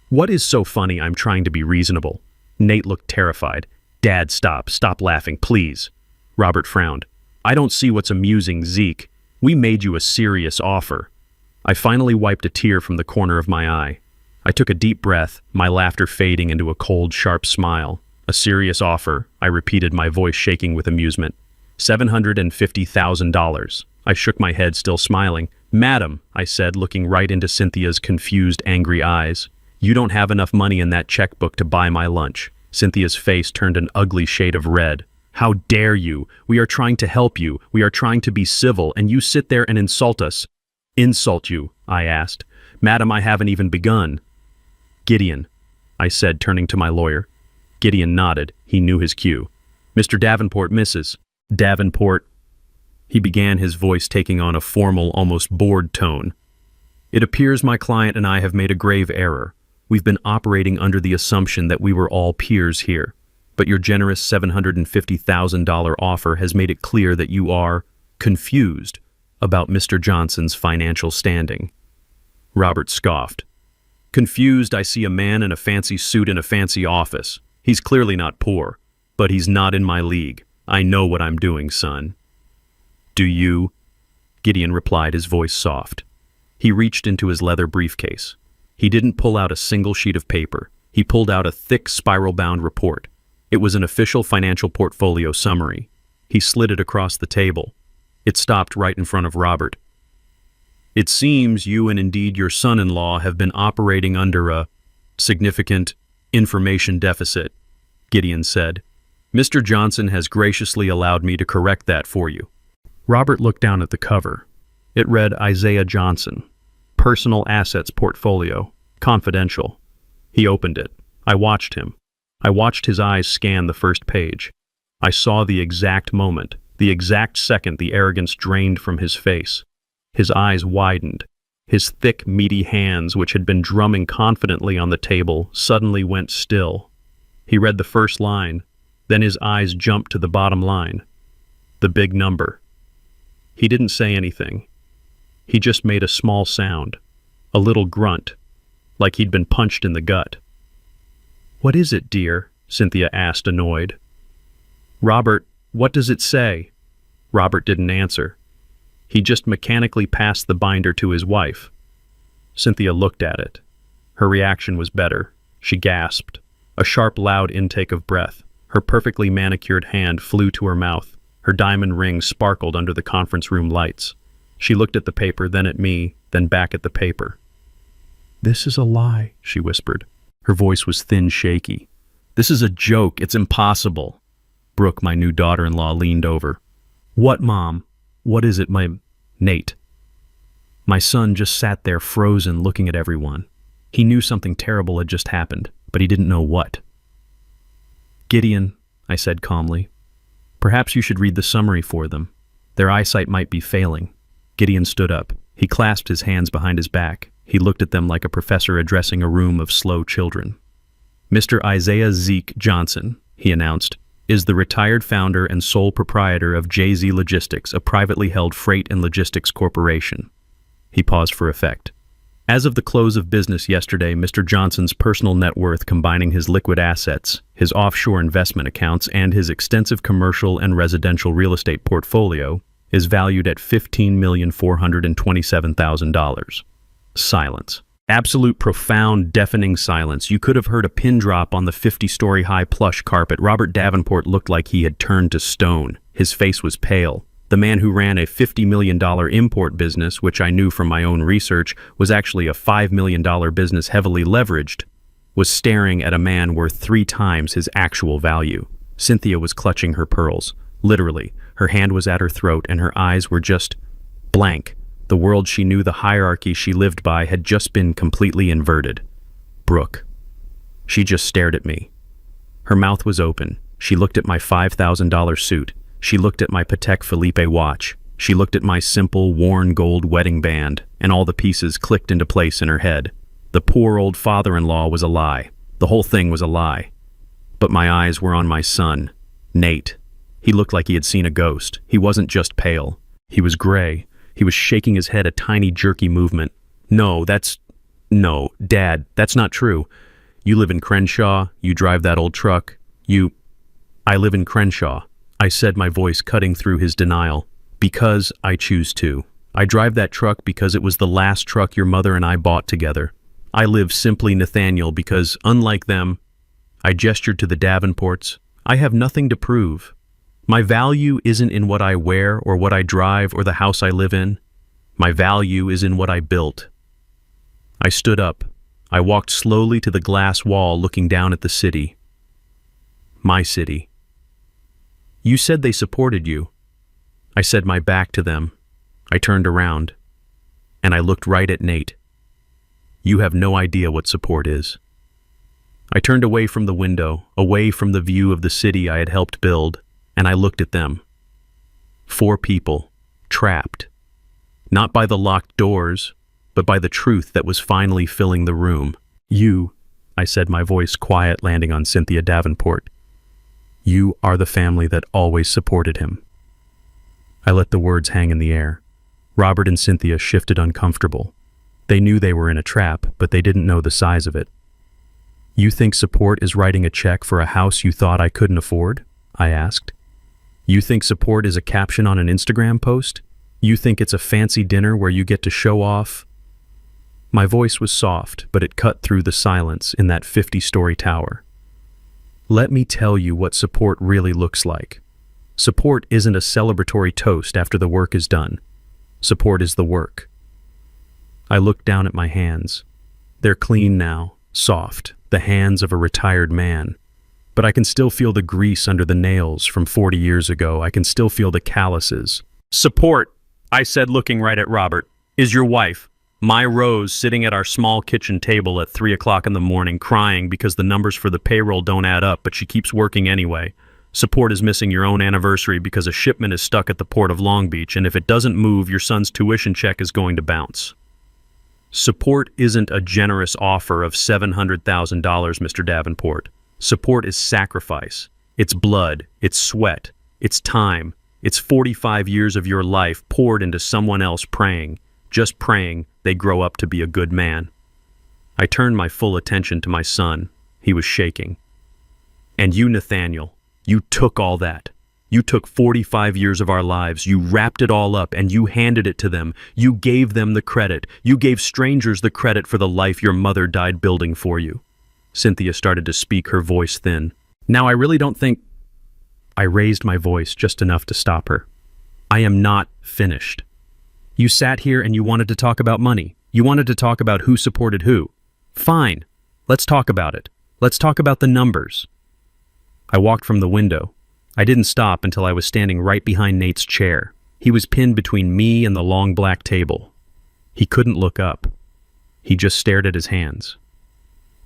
What is so funny? I'm trying to be reasonable. Nate looked terrified. Dad, stop. Stop laughing, please. Robert frowned. I don't see what's amusing, Zeke. We made you a serious offer. I finally wiped a tear from the corner of my eye. I took a deep breath, my laughter fading into a cold, sharp smile. A serious offer, I repeated, my voice shaking with amusement. $750,000. I shook my head, still smiling. Madam, I said, looking right into Cynthia's confused, angry eyes. You don't have enough money in that checkbook to buy my lunch. Cynthia's face turned an ugly shade of red. How dare you? We are trying to help you. We are trying to be civil, and you sit there and insult us. Insult you? I asked. Madam, I haven't even begun. Gideon, I said, turning to my lawyer. Gideon nodded. He knew his cue. Mr. Davenport, Mrs. Davenport. He began, his voice taking on a formal, almost bored tone. It appears my client and I have made a grave error. We've been operating under the assumption that we were all peers here, but your generous $750,000 offer has made it clear that you are confused about Mr. Johnson's financial standing. Robert scoffed. Confused, I see a man in a fancy suit in a fancy office. He's clearly not poor, but he's not in my league. I know what I'm doing, son. Do you? Gideon replied, his voice soft. He reached into his leather briefcase. He didn't pull out a single sheet of paper. He pulled out a thick, spiral-bound report. It was an official financial portfolio summary. He slid it across the table. It stopped right in front of Robert. It seems you and indeed your son-in-law have been operating under a significant information deficit, Gideon said. Mr. Johnson has graciously allowed me to correct that for you. Robert looked down at the cover. It read Isaiah Johnson, Personal Assets Portfolio, Confidential. He opened it. I watched him. I watched his eyes scan the first page. I saw the exact moment, the exact second the arrogance drained from his face. His eyes widened. His thick, meaty hands, which had been drumming confidently on the table, suddenly went still. He read the first line, then his eyes jumped to the bottom line. The big number. He didn't say anything. He just made a small sound, a little grunt, like he'd been punched in the gut. What is it, dear? Cynthia asked, annoyed. Robert, what does it say? Robert didn't answer. He just mechanically passed the binder to his wife. Cynthia looked at it. Her reaction was better. She gasped. A sharp, loud intake of breath. Her perfectly manicured hand flew to her mouth. Her diamond ring sparkled under the conference room lights. She looked at the paper, then at me, then back at the paper. "This is a lie," she whispered. Her voice was thin, shaky. "This is a joke. It's impossible." Brooke, my new daughter-in-law, leaned over. "What, Mom? What is it, Nate?" My son just sat there frozen, looking at everyone. He knew something terrible had just happened, but he didn't know what. "Gideon," I said calmly, "perhaps you should read the summary for them. Their eyesight might be failing." Gideon stood up. He clasped his hands behind his back. He looked at them like a professor addressing a room of slow children. "Mr. Isaiah Zeke Johnson," he announced, "is the retired founder and sole proprietor of JZ Logistics, a privately held freight and logistics corporation." He paused for effect. "As of the close of business yesterday, Mr. Johnson's personal net worth, combining his liquid assets, his offshore investment accounts, and his extensive commercial and residential real estate portfolio, is valued at $15,427,000. Silence. Absolute, profound, deafening silence. You could have heard a pin drop on the 50-story high plush carpet. Robert Davenport looked like he had turned to stone. His face was pale. The man who ran a $50 million import business, which I knew from my own research was actually a $5 million business heavily leveraged, was staring at a man worth 3 times his actual value. Cynthia was clutching her pearls. Literally, her hand was at her throat and her eyes were just blank. The world she knew, the hierarchy she lived by, had just been completely inverted. Brooke. She just stared at me. Her mouth was open. She looked at my $5,000 suit. She looked at my Patek Philippe watch. She looked at my simple, worn gold wedding band, and all the pieces clicked into place in her head. The poor old father-in-law was a lie. The whole thing was a lie. But my eyes were on my son, Nate. He looked like he had seen a ghost. He wasn't just pale. He was gray. He was shaking his head, a tiny, jerky movement. No, Dad, that's not true. You live in Crenshaw. You drive that old truck. I live in Crenshaw, I said, my voice cutting through his denial. Because I choose to. I drive that truck because it was the last truck your mother and I bought together. I live simply Nathaniel because, unlike them, I gestured to the Davenports, I have nothing to prove. My value isn't in what I wear or what I drive or the house I live in. My value is in what I built. I stood up. I walked slowly to the glass wall, looking down at the city. My city. You said they supported you. I said my back to them. I turned around, and I looked right at Nate. You have no idea what support is. I turned away from the window, away from the view of the city I had helped build, and I looked at them. 4 people, trapped. Not by the locked doors, but by the truth that was finally filling the room. You, I said, my voice quiet, landing on Cynthia Davenport. You are the family that always supported him. I let the words hang in the air. Robert and Cynthia shifted uncomfortable. They knew they were in a trap, but they didn't know the size of it. You think support is writing a check for a house you thought I couldn't afford? I asked. You think support is a caption on an Instagram post? You think it's a fancy dinner where you get to show off? My voice was soft, but it cut through the silence in that 50-story tower. Let me tell you what support really looks like. Support isn't a celebratory toast after the work is done. Support is the work. I looked down at my hands. They're clean now, soft, the hands of a retired man. But I can still feel the grease under the nails from 40 years ago. I can still feel the calluses. Support, I said, looking right at Robert, is your wife, my Rose, sitting at our small kitchen table at 3 o'clock in the morning, crying because the numbers for the payroll don't add up, but she keeps working anyway. Support is missing your own anniversary because a shipment is stuck at the port of Long Beach, and if it doesn't move, your son's tuition check is going to bounce. Support isn't a generous offer of $700,000, Mr. Davenport. Support is sacrifice. It's blood, it's sweat, it's time, it's 45 years of your life poured into someone else praying, just praying they grow up to be a good man. I turned my full attention to my son. He was shaking. And you, Nathaniel, you took all that. You took 45 years of our lives, you wrapped it all up, and you handed it to them. You gave them the credit. You gave strangers the credit for the life your mother died building for you. Cynthia started to speak, her voice thin. Now I really don't think... I raised my voice just enough to stop her. I am not finished. You sat here and you wanted to talk about money. You wanted to talk about who supported who. Fine. Let's talk about it. Let's talk about the numbers. I walked from the window. I didn't stop until I was standing right behind Nate's chair. He was pinned between me and the long black table. He couldn't look up. He just stared at his hands.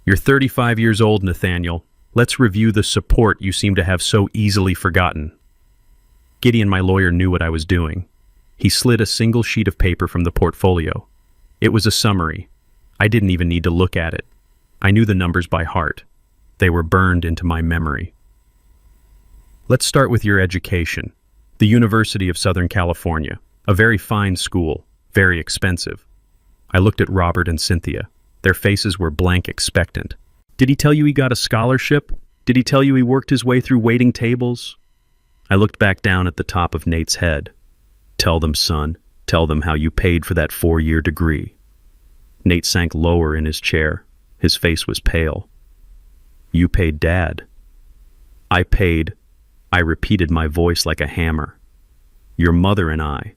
You're 35 years old, Nathaniel. Let's review the support you seem to have so easily forgotten. Gideon, my lawyer, knew what I was doing. He slid a single sheet of paper from the portfolio. It was a summary. I didn't even need to look at it. I knew the numbers by heart. They were burned into my memory. Let's start with your education. The University of Southern California. A very fine school, very expensive. I looked at Robert and Cynthia. Their faces were blank expectant. Did he tell you he got a scholarship? Did he tell you he worked his way through waiting tables? I looked back down at the top of Nate's head. Tell them, son. Tell them how you paid for that 4-year degree. Nate sank lower in his chair. His face was pale. You paid, Dad. I paid. I repeated, my voice like a hammer. Your mother and I.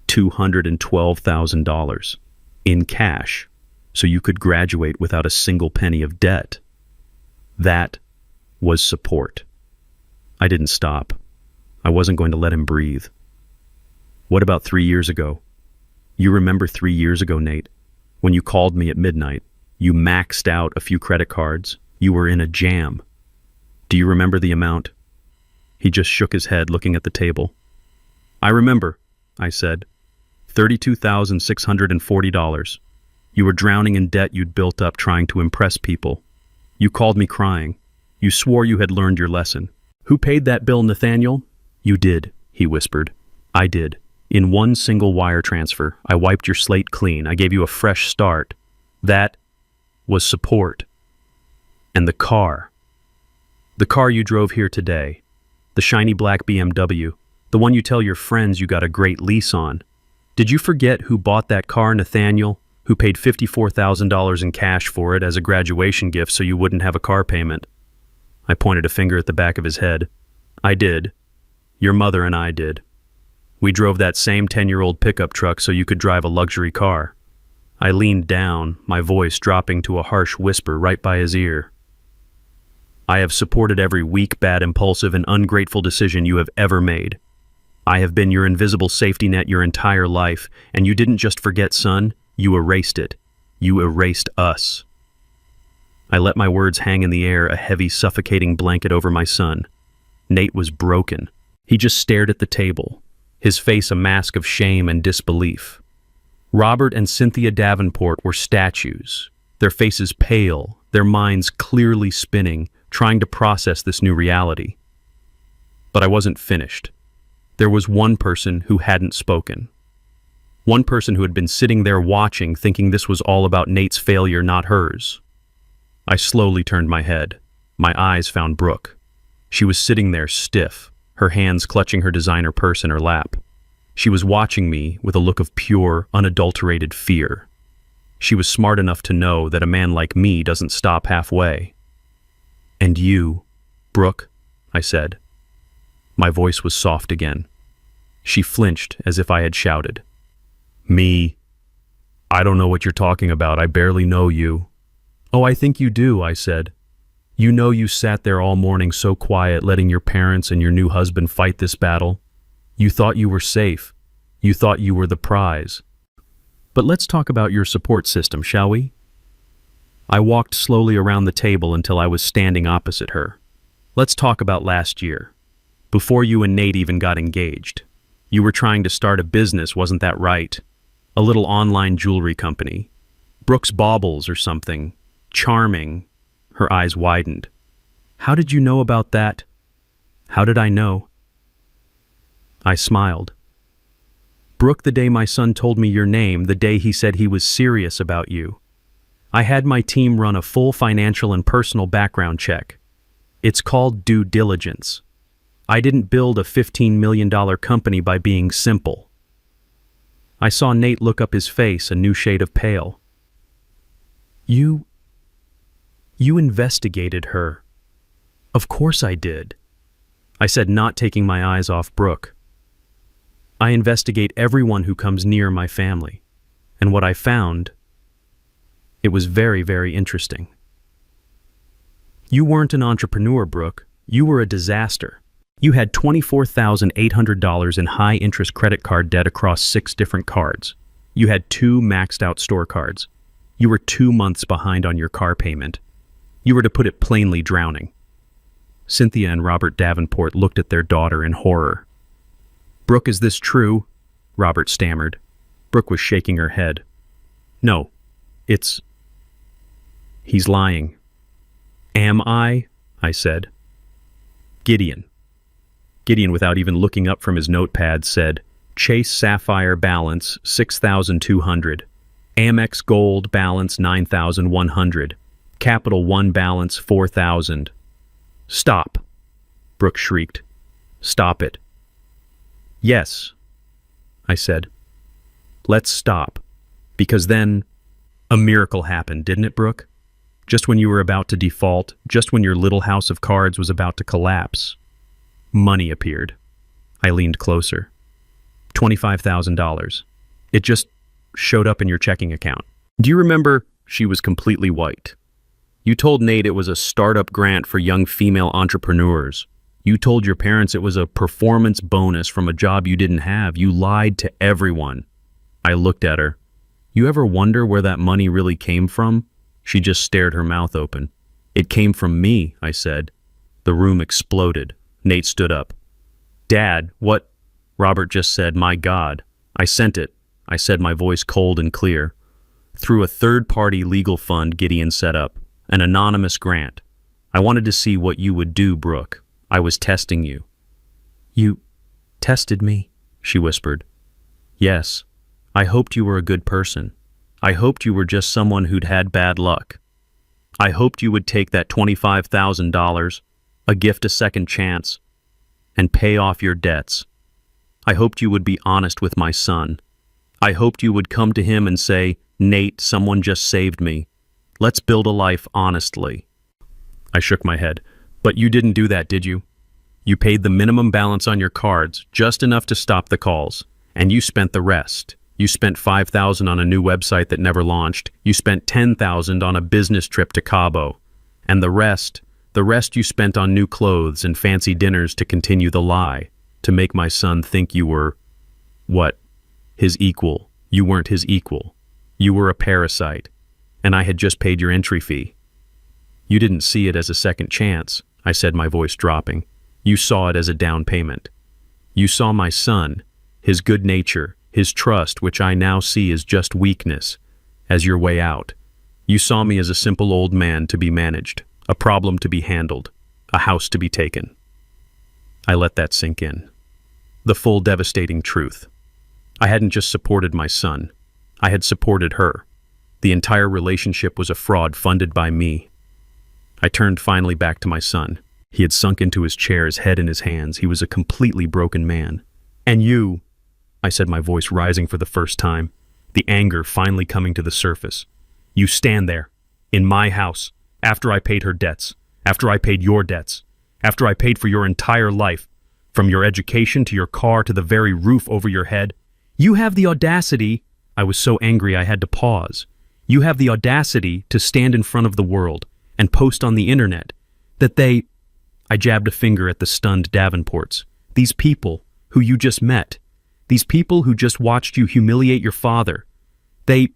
$212,000. In cash. So you could graduate without a single penny of debt. That was support. I didn't stop. I wasn't going to let him breathe. What about 3 years ago? You remember 3 years ago, Nate, when you called me at midnight, you maxed out a few credit cards, you were in a jam. Do you remember the amount? He just shook his head, looking at the table. I remember, I said. $32,640. You were drowning in debt you'd built up trying to impress people. You called me crying. You swore you had learned your lesson. Who paid that bill, Nathaniel? You did, he whispered. I did. In one single wire transfer, I wiped your slate clean. I gave you a fresh start. That was support. And the car. The car you drove here today. The shiny black BMW. The one you tell your friends you got a great lease on. Did you forget who bought that car, Nathaniel? Who paid $54,000 in cash for it as a graduation gift so you wouldn't have a car payment? I pointed a finger at the back of his head. I did. Your mother and I did. We drove that same 10-year-old pickup truck so you could drive a luxury car. I leaned down, my voice dropping to a harsh whisper right by his ear. I have supported every weak, bad, impulsive, and ungrateful decision you have ever made. I have been your invisible safety net your entire life, and you didn't just forget, son. You erased it. You erased us. I let my words hang in the air, a heavy, suffocating blanket over my son. Nate was broken. He just stared at the table, his face a mask of shame and disbelief. Robert and Cynthia Davenport were statues, their faces pale, their minds clearly spinning, trying to process this new reality. But I wasn't finished. There was one person who hadn't spoken. One person who had been sitting there watching, thinking this was all about Nate's failure, not hers. I slowly turned my head. My eyes found Brooke. She was sitting there stiff, her hands clutching her designer purse in her lap. She was watching me with a look of pure, unadulterated fear. She was smart enough to know that a man like me doesn't stop halfway. And you, Brooke, I said. My voice was soft again. She flinched as if I had shouted. Me? I don't know what you're talking about. I barely know you. Oh, I think you do, I said. You know you sat there all morning so quiet, letting your parents and your new husband fight this battle. You thought you were safe. You thought you were the prize. But let's talk about your support system, shall we? I walked slowly around the table until I was standing opposite her. Let's talk about last year, before you and Nate even got engaged. You were trying to start a business, wasn't that right? A little online jewelry company. Brooks Baubles or something. Charming. Her eyes widened. How did you know about that? How did I know? I smiled. Brooke, the day my son told me your name, the day he said he was serious about you. I had my team run a full financial and personal background check. It's called due diligence. I didn't build a $15 million company by being simple. I saw Nate look up, his face a new shade of pale. You investigated her. Of course I did, I said, not taking my eyes off Brooke. I investigate everyone who comes near my family. And what I found, it was very, very interesting. You weren't an entrepreneur, Brooke. You were a disaster. You had $24,800 in high-interest credit card debt across 6 different cards. You had 2 maxed-out store cards. You were 2 months behind on your car payment. You were, to put it plainly, drowning. Cynthia and Robert Davenport looked at their daughter in horror. "Brooke, is this true?" Robert stammered. Brooke was shaking her head. "No, he's lying." "Am I?" I said. Gideon, without even looking up from his notepad, said, "Chase Sapphire balance 6,200. Amex Gold balance 9,100. Capital One balance 4,000. "Stop!" Brooke shrieked. "Stop it." "Yes," I said. "Let's stop. Because then a miracle happened, didn't it, Brooke? Just when you were about to default, just when your little house of cards was about to collapse, money appeared." I leaned closer. $25,000. It just showed up in your checking account. "Do you remember?" She was completely white. "You told Nate it was a startup grant for young female entrepreneurs. You told your parents it was a performance bonus from a job you didn't have. You lied to everyone." I looked at her. "You ever wonder where that money really came from?" She just stared her mouth open. "It came from me," I said. The room exploded. Nate stood up. "Dad, what?" Robert just said, "My God." "I sent it," I said, my voice cold and clear. "Through a third-party legal fund Gideon set up. An anonymous grant. I wanted to see what you would do, Brooke. I was testing you." "You tested me?" she whispered. "Yes. I hoped you were a good person. I hoped you were just someone who'd had bad luck. I hoped you would take that $25,000, a gift a second chance, and pay off your debts. I hoped you would be honest with my son. I hoped you would come to him and say, 'Nate, someone just saved me. Let's build a life honestly.'" I shook my head. "But you didn't do that, did you? You paid the minimum balance on your cards, just enough to stop the calls, and you spent the rest. You spent $5,000 on a new website that never launched. You spent $10,000 on a business trip to Cabo. And the rest you spent on new clothes and fancy dinners to continue the lie, to make my son think you were, what? His equal. You weren't his equal. You were a parasite, and I had just paid your entry fee. You didn't see it as a second chance," I said, my voice dropping. "You saw it as a down payment. You saw my son, his good nature, his trust, which I now see as just weakness, as your way out. You saw me as a simple old man to be managed, a problem to be handled, a house to be taken." I let that sink in. The full devastating truth. I hadn't just supported my son. I had supported her. The entire relationship was a fraud funded by me. I turned finally back to my son. He had sunk into his chair, his head in his hands. He was a completely broken man. "And you," I said, my voice rising for the first time, the anger finally coming to the surface. "You stand there, in my house, after I paid her debts, after I paid your debts, after I paid for your entire life, from your education to your car to the very roof over your head. You have the audacity," I was so angry I had to pause, "you have the audacity to stand in front of the world and post on the internet that they," I jabbed a finger at the stunned Davenports, "these people who you just met, these people who just watched you humiliate your father, they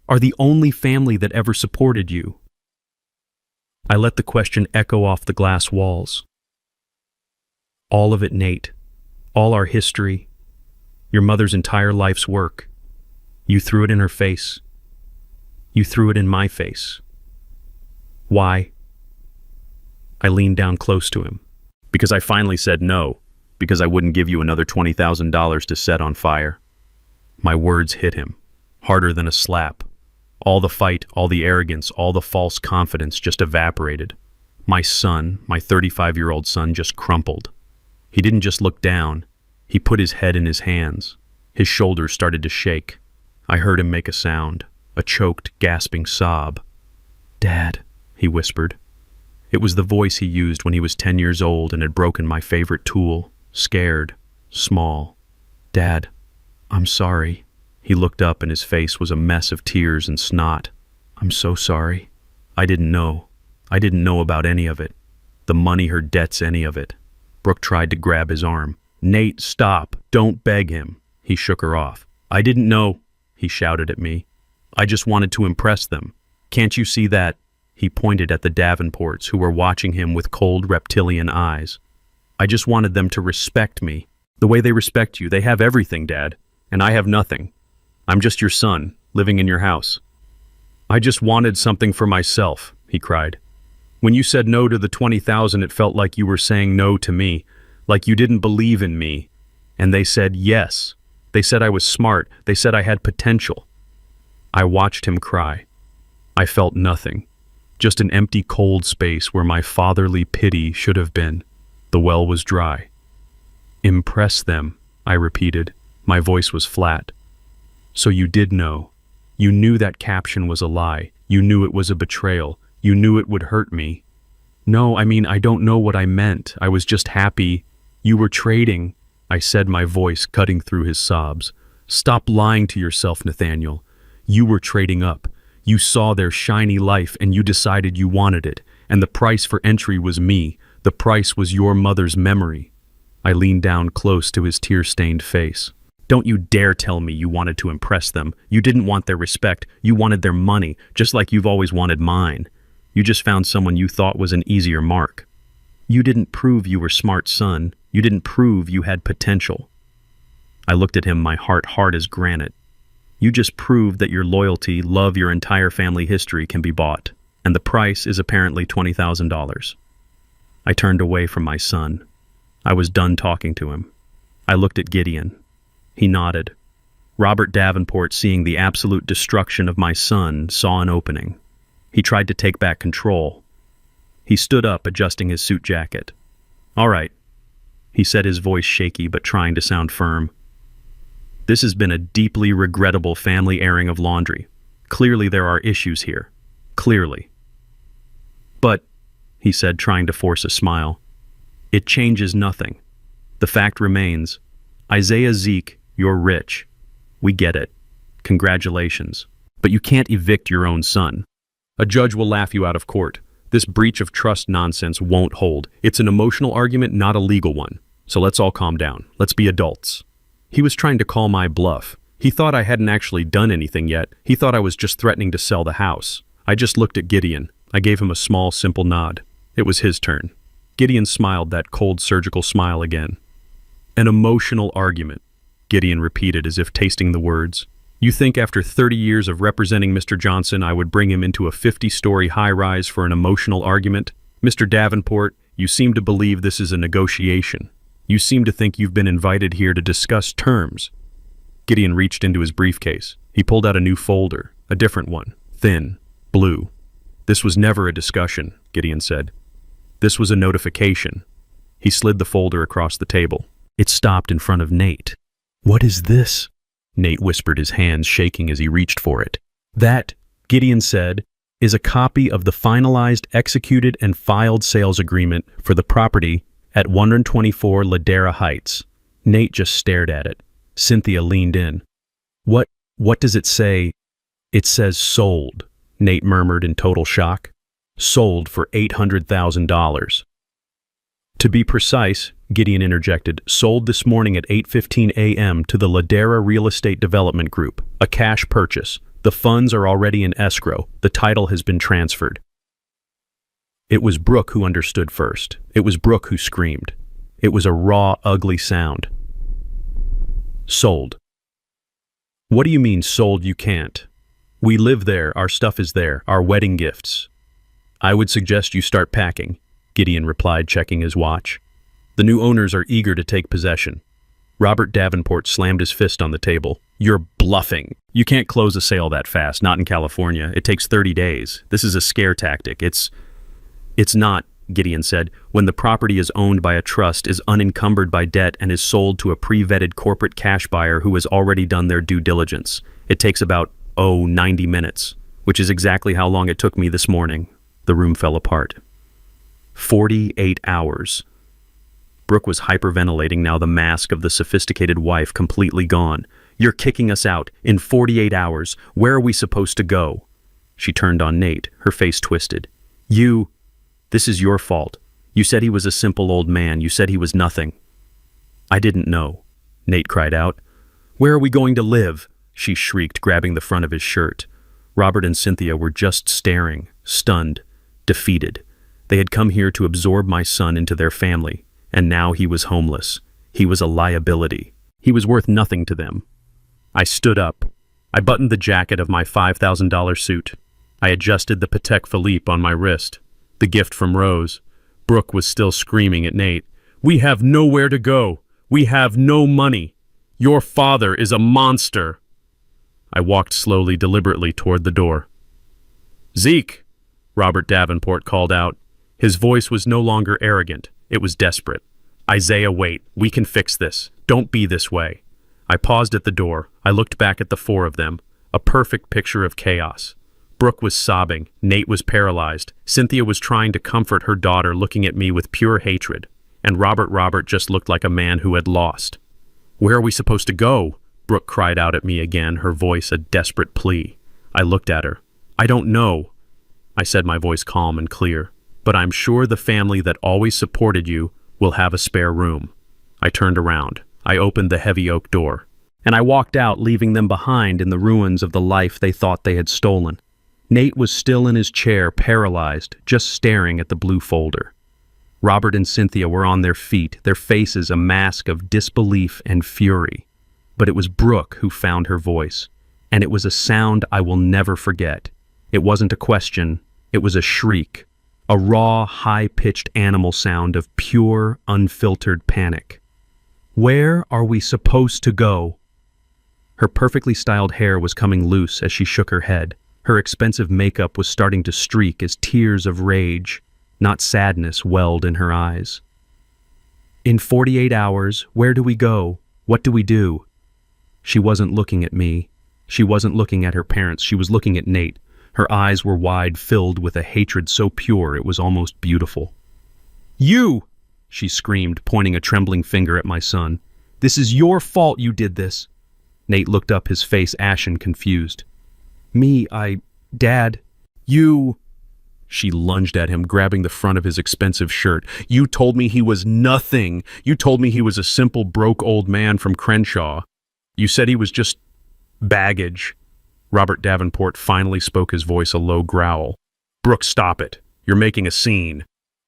are the only family that ever supported you." I let the question echo off the glass walls. "All of it, Nate. All our history. Your mother's entire life's work. You threw it in her face. You threw it in my face. Why?" I leaned down close to him. "Because I finally said no. Because I wouldn't give you another $20,000 to set on fire." My words hit him, harder than a slap. All the fight, all the arrogance, all the false confidence just evaporated. My son, my 35-year-old son, just crumpled. He didn't just look down. He put his head in his hands. His shoulders started to shake. I heard him make a sound, a choked, gasping sob. "Dad," he whispered. It was the voice he used when he was 10 years old and had broken my favorite tool, scared, small. "Dad, I'm sorry. He looked up and his face was a mess of tears and snot. I'm so sorry. I didn't know. I didn't know about any of it. The money, her debts, any of it. Brooke tried to grab his arm. Nate, stop. Don't beg him. He shook her off. I didn't know, he shouted at me. I just wanted to impress them. Can't you see that? He pointed at the Davenports, who were watching him with cold reptilian eyes. I just wanted them to respect me. The way they respect you. They have everything, Dad. And I have nothing. I'm just your son, living in your house. I just wanted something for myself, he cried. When you said no to the 20,000, it felt like you were saying no to me, like you didn't believe in me. And they said yes. They said I was smart. They said I had potential. I watched him cry. I felt nothing. Just an empty, cold space where my fatherly pity should have been. The well was dry. Impress them, I repeated. My voice was flat. So you did know. You knew that caption was a lie. You knew it was a betrayal. You knew it would hurt me. No, I mean, I don't know what I meant. I was just happy. You were trading, I said, my voice cutting through his sobs. Stop lying to yourself, Nathaniel. You were trading up. You saw their shiny life and you decided you wanted it. And the price for entry was me. The price was your mother's memory. I leaned down close to his tear-stained face. Don't you dare tell me you wanted to impress them. You didn't want their respect. You wanted their money, just like you've always wanted mine. You just found someone you thought was an easier mark. You didn't prove you were smart, son. You didn't prove you had potential. I looked at him, my heart hard as granite. You just proved that your loyalty, love, your entire family history can be bought, and the price is apparently $20,000. I turned away from my son. I was done talking to him. I looked at Gideon. He nodded. Robert Davenport, seeing the absolute destruction of my son, saw an opening. He tried to take back control. He stood up, adjusting his suit jacket. All right, he said, his voice shaky but trying to sound firm. This has been a deeply regrettable family airing of laundry. Clearly there are issues here. Clearly. But, he said, trying to force a smile, it changes nothing. The fact remains. Isaiah, Zeke, you're rich. We get it. Congratulations. But you can't evict your own son. A judge will laugh you out of court. This breach of trust nonsense won't hold. It's an emotional argument, not a legal one. So let's all calm down. Let's be adults. He was trying to call my bluff. He thought I hadn't actually done anything yet. He thought I was just threatening to sell the house. I just looked at Gideon. I gave him a small, simple nod. It was his turn. Gideon smiled that cold, surgical smile again. An emotional argument, Gideon repeated as if tasting the words. You think after 30 years of representing Mr. Johnson, I would bring him into a 50-story high-rise for an emotional argument? Mr. Davenport, you seem to believe this is a negotiation. You seem to think you've been invited here to discuss terms. Gideon reached into his briefcase. He pulled out a new folder, a different one, thin, blue. This was never a discussion, Gideon said. This was a notification. He slid the folder across the table. It stopped in front of Nate. What is this? Nate whispered, his hands shaking as he reached for it. That, Gideon said, is a copy of the finalized, executed, and filed sales agreement for the property at 124 Ladera Heights. Nate just stared at it. Cynthia leaned in. What does it say? It says sold, Nate murmured in total shock. Sold for $800,000. To be precise, Gideon interjected, sold this morning at 8:15 a.m. to the Ladera Real Estate Development Group, a cash purchase. The funds are already in escrow. The title has been transferred. It was Brooke who understood first. It was Brooke who screamed. It was a raw, ugly sound. Sold. What do you mean sold? You can't. We live there, our stuff is there, our wedding gifts. I would suggest you start packing, Gideon replied, checking his watch. The new owners are eager to take possession. Robert Davenport slammed his fist on the table. You're bluffing. You can't close a sale that fast, not in California. It takes 30 days. This is a scare tactic. It's not, Gideon said, when the property is owned by a trust, is unencumbered by debt, and is sold to a pre-vetted corporate cash buyer who has already done their due diligence. It takes about, 90 minutes, which is exactly how long it took me this morning. The room fell apart. 48 hours. Brooke was hyperventilating now, the mask of the sophisticated wife completely gone. You're kicking us out. In 48 hours. Where are we supposed to go? She turned on Nate, her face twisted. This is your fault. You said he was a simple old man. You said he was nothing. I didn't know, Nate cried out. Where are we going to live? She shrieked, grabbing the front of his shirt. Robert and Cynthia were just staring, stunned, defeated. They had come here to absorb my son into their family, and now he was homeless. He was a liability. He was worth nothing to them. I stood up. I buttoned the jacket of my $5,000 suit. I adjusted the Patek Philippe on my wrist, the gift from Rose. Brooke was still screaming at Nate. We have nowhere to go. We have no money. Your father is a monster. I walked slowly, deliberately toward the door. Zeke, Robert Davenport called out. His voice was no longer arrogant. It was desperate. Isaiah, wait. We can fix this. Don't be this way. I paused at the door. I looked back at the four of them, a perfect picture of chaos. Brooke was sobbing. Nate was paralyzed. Cynthia was trying to comfort her daughter, looking at me with pure hatred. And Robert just looked like a man who had lost. Where are we supposed to go? Brooke cried out at me again, her voice a desperate plea. I looked at her. I don't know, I said, my voice calm and clear. But I'm sure the family that always supported you will have a spare room. I turned around. I opened the heavy oak door. And I walked out, leaving them behind in the ruins of the life they thought they had stolen. Nate was still in his chair, paralyzed, just staring at the blue folder. Robert and Cynthia were on their feet, their faces a mask of disbelief and fury. But it was Brooke who found her voice, and it was a sound I will never forget. It wasn't a question, it was a shriek, a raw, high-pitched animal sound of pure, unfiltered panic. Where are we supposed to go? Her perfectly styled hair was coming loose as she shook her head. Her expensive makeup was starting to streak as tears of rage, not sadness, welled in her eyes. In 48 hours, where do we go? What do we do? She wasn't looking at me. She wasn't looking at her parents. She was looking at Nate. Her eyes were wide, filled with a hatred so pure it was almost beautiful. You! She screamed, pointing a trembling finger at my son. This is your fault you did this. Nate looked up, his face ashen, confused. Me, Dad, you... She lunged at him, grabbing the front of his expensive shirt. You told me he was nothing. You told me he was a simple, broke old man from Crenshaw. You said he was just baggage. Robert Davenport finally spoke, his voice a low growl. Brooke, stop it. You're making a scene.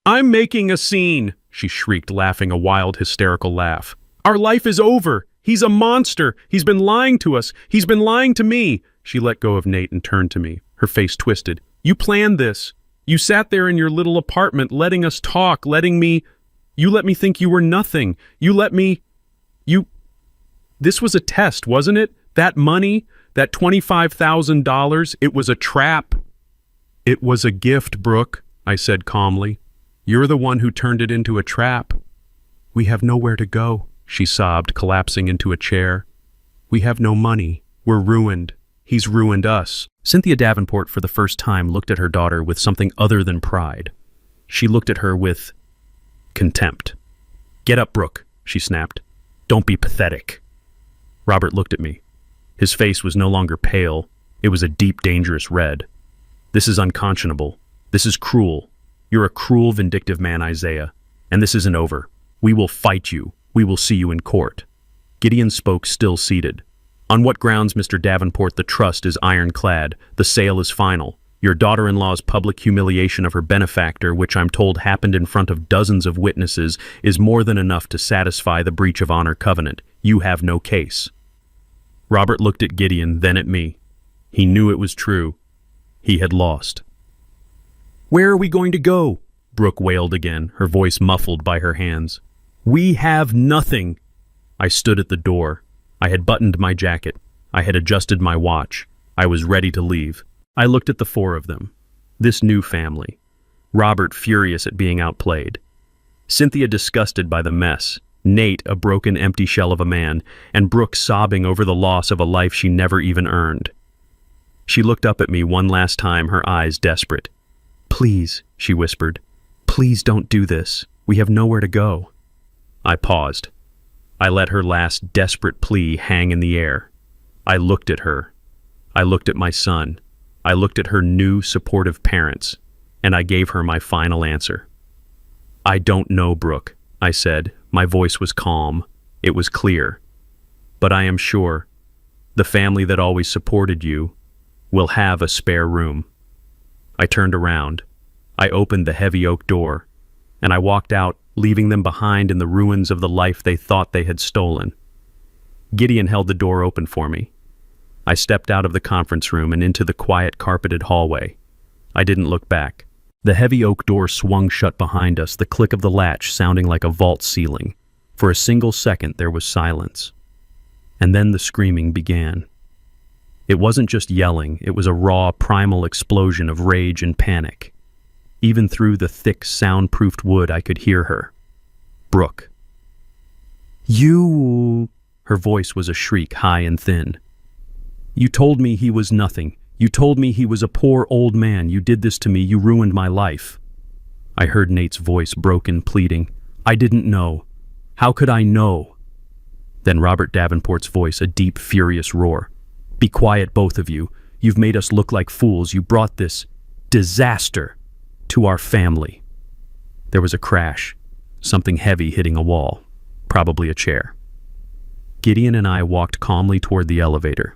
I'm making a scene, she shrieked, laughing a wild, hysterical laugh. Our life is over. He's a monster. He's been lying to us. He's been lying to me. She let go of Nate and turned to me, her face twisted. You planned this. You sat there in your little apartment, letting us talk, you let me think you were nothing. This was a test, wasn't it? That money, that $25,000, it was a trap. It was a gift, Brooke, I said calmly. You're the one who turned it into a trap. We have nowhere to go, she sobbed, collapsing into a chair. We have no money. We're ruined. He's ruined us. Cynthia Davenport, for the first time, looked at her daughter with something other than pride. She looked at her with contempt. Get up, Brooke, she snapped. Don't be pathetic. Robert looked at me. His face was no longer pale. It was a deep, dangerous red. This is unconscionable. This is cruel. You're a cruel, vindictive man, Isaiah. And this isn't over. We will fight you. We will see you in court. Gideon spoke, still seated. On what grounds, Mr. Davenport? The trust is ironclad. The sale is final. Your daughter-in-law's public humiliation of her benefactor, which I'm told happened in front of dozens of witnesses, is more than enough to satisfy the breach of honor covenant. You have no case. Robert looked at Gideon, then at me. He knew it was true. He had lost. Where are we going to go? Brooke wailed again, her voice muffled by her hands. We have nothing. I stood at the door. I had buttoned my jacket. I had adjusted my watch. I was ready to leave. I looked at the four of them. This new family. Robert furious at being outplayed. Cynthia disgusted by the mess. Nate a broken, empty shell of a man. And Brooke sobbing over the loss of a life she never even earned. She looked up at me one last time, her eyes desperate. Please, she whispered. Please don't do this. We have nowhere to go. I paused. I let her last desperate plea hang in the air. I looked at her. I looked at my son. I looked at her new, supportive parents, and I gave her my final answer. "I don't know, Brooke," I said. My voice was calm. It was clear. "But I am sure the family that always supported you will have a spare room." I turned around. I opened the heavy oak door, and I walked out, leaving them behind in the ruins of the life they thought they had stolen. Gideon held the door open for me. I stepped out of the conference room and into the quiet, carpeted hallway. I didn't look back. The heavy oak door swung shut behind us, the click of the latch sounding like a vault ceiling. For a single second, there was silence. And then the screaming began. It wasn't just yelling, it was a raw, primal explosion of rage and panic. Even through the thick, soundproofed wood, I could hear her. "Brooke." "You..." Her voice was a shriek, high and thin. "You told me he was nothing. You told me he was a poor old man. You did this to me. You ruined my life." I heard Nate's voice, broken, pleading. "I didn't know. How could I know?" Then Robert Davenport's voice, a deep, furious roar. "Be quiet, both of you. You've made us look like fools. You brought this disaster to our family." There was a crash, something heavy hitting a wall, probably a chair. Gideon and I walked calmly toward the elevator.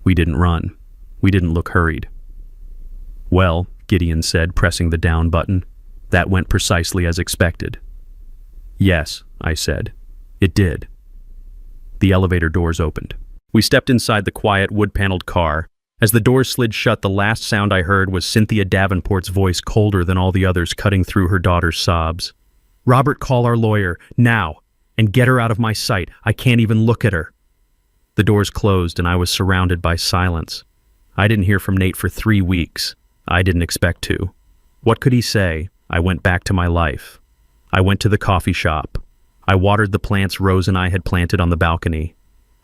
We didn't run. We didn't look hurried. "Well," Gideon said, pressing the down button, "that went precisely as expected." "Yes," I said. "It did." The elevator doors opened. We stepped inside the quiet, wood-paneled car. As the doors slid shut, the last sound I heard was Cynthia Davenport's voice, colder than all the others, cutting through her daughter's sobs. "Robert, call our lawyer, now, and get her out of my sight. I can't even look at her." The doors closed, and I was surrounded by silence. I didn't hear from Nate for 3 weeks. I didn't expect to. What could he say? I went back to my life. I went to the coffee shop. I watered the plants Rose and I had planted on the balcony.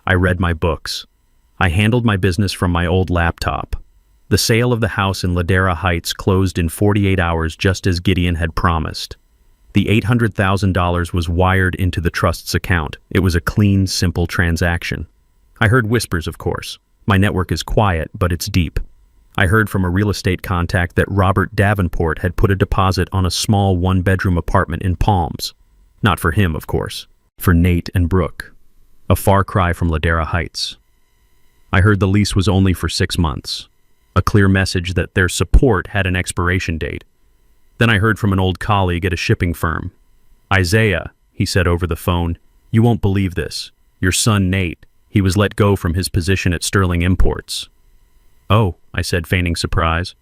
I read my books. I handled my business from my old laptop. The sale of the house in Ladera Heights closed in 48 hours, just as Gideon had promised. The $800,000 was wired into the trust's account. It was a clean, simple transaction. I heard whispers, of course. My network is quiet, but it's deep. I heard from a real estate contact that Robert Davenport had put a deposit on a small one-bedroom apartment in Palms. Not for him, of course. For Nate and Brooke. A far cry from Ladera Heights. I heard the lease was only for 6 months. A clear message that their support had an expiration date. Then I heard from an old colleague at a shipping firm. "Isaiah," he said over the phone, "you won't believe this. Your son Nate, he was let go from his position at Sterling Imports." "Oh," I said, feigning surprise.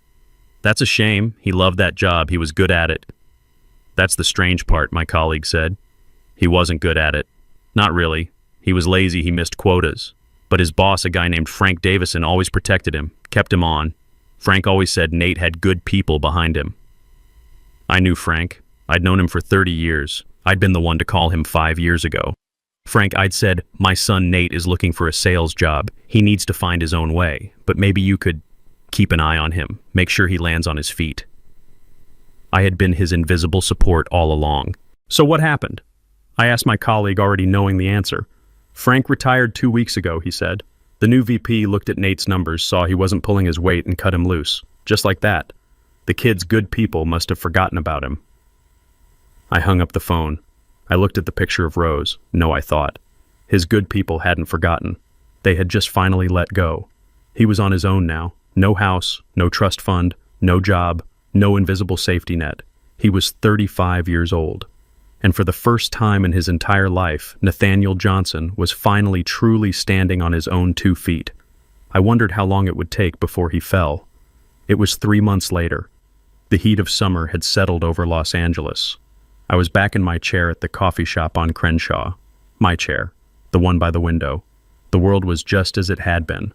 "That's a shame. He loved that job. He was good at it." "That's the strange part," my colleague said. "He wasn't good at it. Not really. He was lazy. He missed quotas. But his boss, a guy named Frank Davison, always protected him, kept him on. Frank always said Nate had good people behind him." I knew Frank. I'd known him for 30 years. I'd been the one to call him 5 years ago. "Frank," I'd said, "my son Nate is looking for a sales job. He needs to find his own way, but maybe you could keep an eye on him, make sure he lands on his feet." I had been his invisible support all along. "So what happened?" I asked my colleague, already knowing the answer. "Frank retired 2 weeks ago," he said. "The new VP looked at Nate's numbers, saw he wasn't pulling his weight, and cut him loose. Just like that. The kid's good people must have forgotten about him." I hung up the phone. I looked at the picture of Rose. No, I thought. His good people hadn't forgotten. They had just finally let go. He was on his own now. No house, no trust fund, no job, no invisible safety net. He was 35 years old. And for the first time in his entire life, Nathaniel Johnson was finally truly standing on his own 2 feet. I wondered how long it would take before he fell. It was 3 months later. The heat of summer had settled over Los Angeles. I was back in my chair at the coffee shop on Crenshaw. My chair, the one by the window. The world was just as it had been.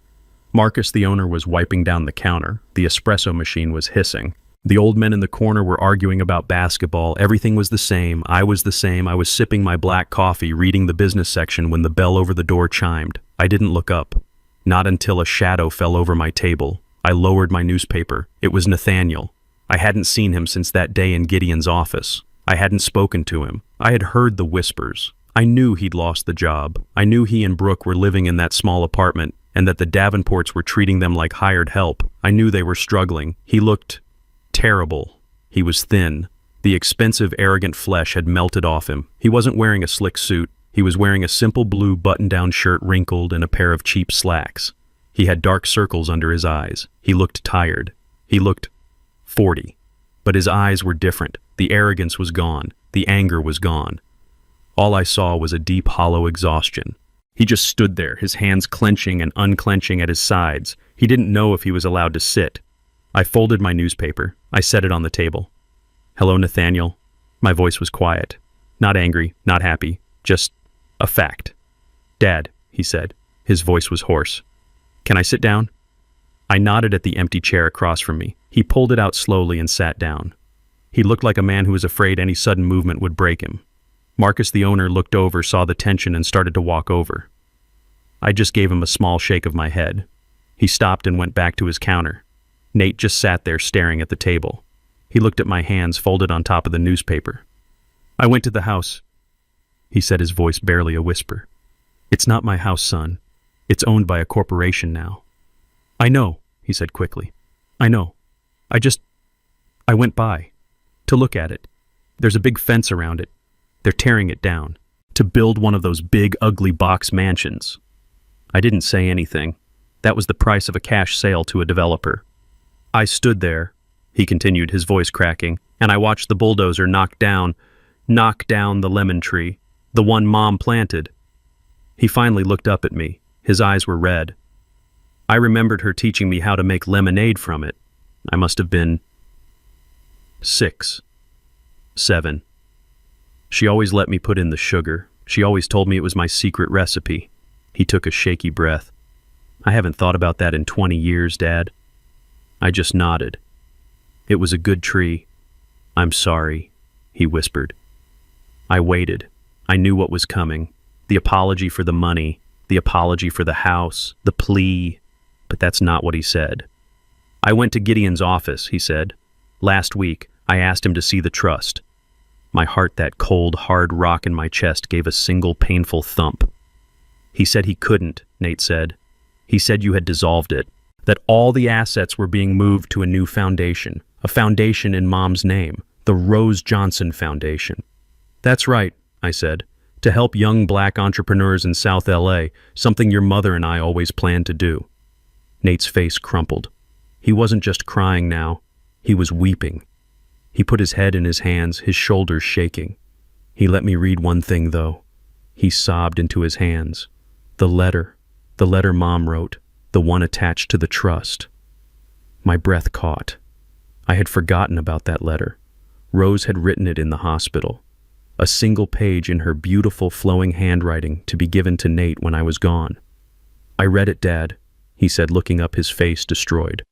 Marcus, the owner, was wiping down the counter. The espresso machine was hissing. The old men in the corner were arguing about basketball. Everything was the same. I was the same. I was sipping my black coffee, reading the business section when the bell over the door chimed. I didn't look up. Not until a shadow fell over my table. I lowered my newspaper. It was Nathaniel. I hadn't seen him since that day in Gideon's office. I hadn't spoken to him. I had heard the whispers. I knew he'd lost the job. I knew he and Brooke were living in that small apartment, and that the Davenports were treating them like hired help. I knew they were struggling. He looked terrible. He was thin. The expensive, arrogant flesh had melted off him. He wasn't wearing a slick suit. He was wearing a simple blue button-down shirt wrinkled and a pair of cheap slacks. He had dark circles under his eyes. He looked tired. He looked 40. But his eyes were different. The arrogance was gone. The anger was gone. All I saw was a deep, hollow exhaustion. He just stood there, his hands clenching and unclenching at his sides. He didn't know if he was allowed to sit. I folded my newspaper. I set it on the table. "Hello, Nathaniel." My voice was quiet. Not angry, not happy, just a fact. "Dad," he said. His voice was hoarse. "Can I sit down?" I nodded at the empty chair across from me. He pulled it out slowly and sat down. He looked like a man who was afraid any sudden movement would break him. Marcus, the owner, looked over, saw the tension, and started to walk over. I just gave him a small shake of my head. He stopped and went back to his counter. Nate just sat there staring at the table. He looked at my hands folded on top of the newspaper. "I went to the house," he said, his voice barely a whisper. "It's not my house, son. It's owned by a corporation now." "I know," he said quickly. "I know. I went by. To look at it. There's a big fence around it. They're tearing it down. To build one of those big, ugly box mansions." I didn't say anything. That was the price of a cash sale to a developer. "I stood there," he continued, his voice cracking, "and I watched the bulldozer knock down the lemon tree, the one Mom planted." He finally looked up at me. His eyes were red. I remembered her teaching me how to make lemonade from it. I must have been 6, 7. She always let me put in the sugar. She always told me it was my secret recipe. He took a shaky breath. "I haven't thought about that in 20 years, Dad." I just nodded. "It was a good tree. I'm sorry," he whispered. I waited. I knew what was coming. The apology for the money, the apology for the house, the plea. But that's not what he said. "I went to Gideon's office," he said. "Last week, I asked him to see the trust." My heart, that cold, hard rock in my chest, gave a single painful thump. "He said he couldn't," Nate said. "He said you had dissolved it, that all the assets were being moved to a new foundation, a foundation in Mom's name, the Rose Johnson Foundation." "That's right," I said, "to help young black entrepreneurs in South LA, something your mother and I always planned to do." Nate's face crumpled. He wasn't just crying now. He was weeping. He put his head in his hands, his shoulders shaking. He let me read one thing, though. He sobbed into his hands. The letter Mom wrote, the one attached to the trust. My breath caught. I had forgotten about that letter. Rose had written it in the hospital. A single page in her beautiful flowing handwriting to be given to Nate when I was gone. "I read it, Dad," he said, looking up, his face destroyed.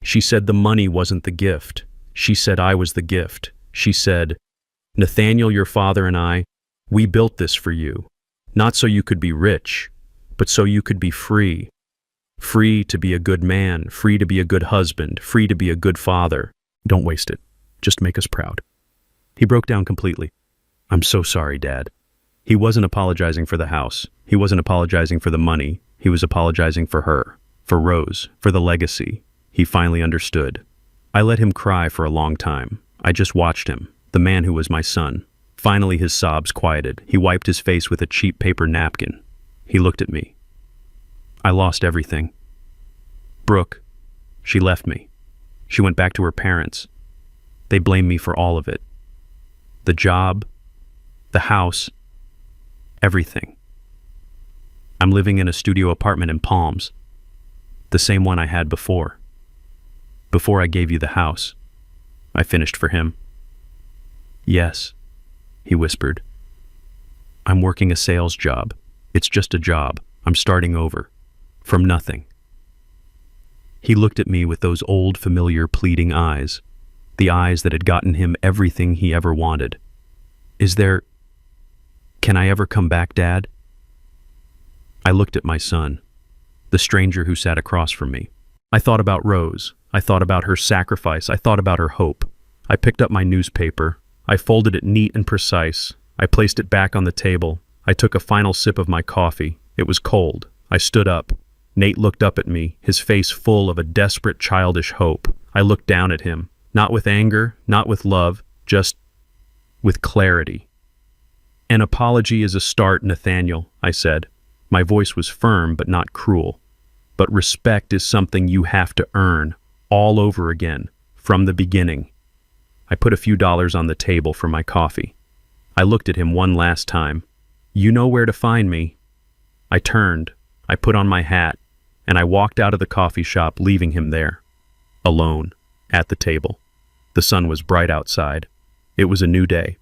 "She said the money wasn't the gift. She said I was the gift. She said, 'Nathaniel, your father and I, we built this for you. Not so you could be rich, but so you could be free. Free to be a good man, free to be a good husband, free to be a good father. Don't waste it. Just make us proud.'" He broke down completely. "I'm so sorry, Dad." He wasn't apologizing for the house. He wasn't apologizing for the money. He was apologizing for her, for Rose, for the legacy. He finally understood. I let him cry for a long time. I just watched him, the man who was my son. Finally, his sobs quieted. He wiped his face with a cheap paper napkin. He looked at me. "I lost everything. Brooke, she left me. She went back to her parents. They blame me for all of it. The job, the house, everything. I'm living in a studio apartment in Palms, the same one I had before. Before I gave you the house," I finished for him. "Yes," he whispered. "I'm working a sales job. It's just a job. I'm starting over. From nothing." He looked at me with those old, familiar, pleading eyes, the eyes that had gotten him everything he ever wanted. Can I ever come back, Dad?" I looked at my son, the stranger who sat across from me. I thought about Rose. I thought about her sacrifice. I thought about her hope. I picked up my newspaper. I folded it neat and precise. I placed it back on the table. I took a final sip of my coffee. It was cold. I stood up. Nate looked up at me, his face full of a desperate childish hope. I looked down at him, not with anger, not with love, just with clarity. "An apology is a start, Nathaniel," I said. My voice was firm but not cruel. "But respect is something you have to earn, all over again, from the beginning." I put a few dollars on the table for my coffee. I looked at him one last time. "You know where to find me." I turned, I put on my hat, and I walked out of the coffee shop, leaving him there, alone, at the table. The sun was bright outside. It was a new day.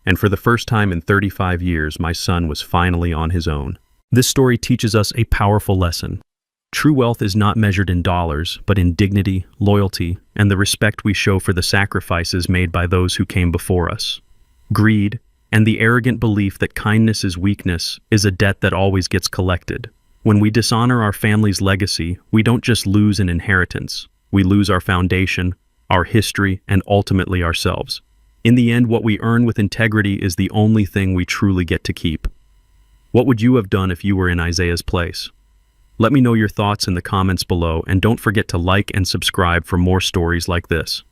And for the first time in 35 years, my son was finally on his own. This story teaches us a powerful lesson. True wealth is not measured in dollars, but in dignity, loyalty, and the respect we show for the sacrifices made by those who came before us. Greed, and the arrogant belief that kindness is weakness, is a debt that always gets collected. When we dishonor our family's legacy, we don't just lose an inheritance. We lose our foundation, our history, and ultimately ourselves. In the end, what we earn with integrity is the only thing we truly get to keep. What would you have done if you were in Isaiah's place? Let me know your thoughts in the comments below, and don't forget to like and subscribe for more stories like this.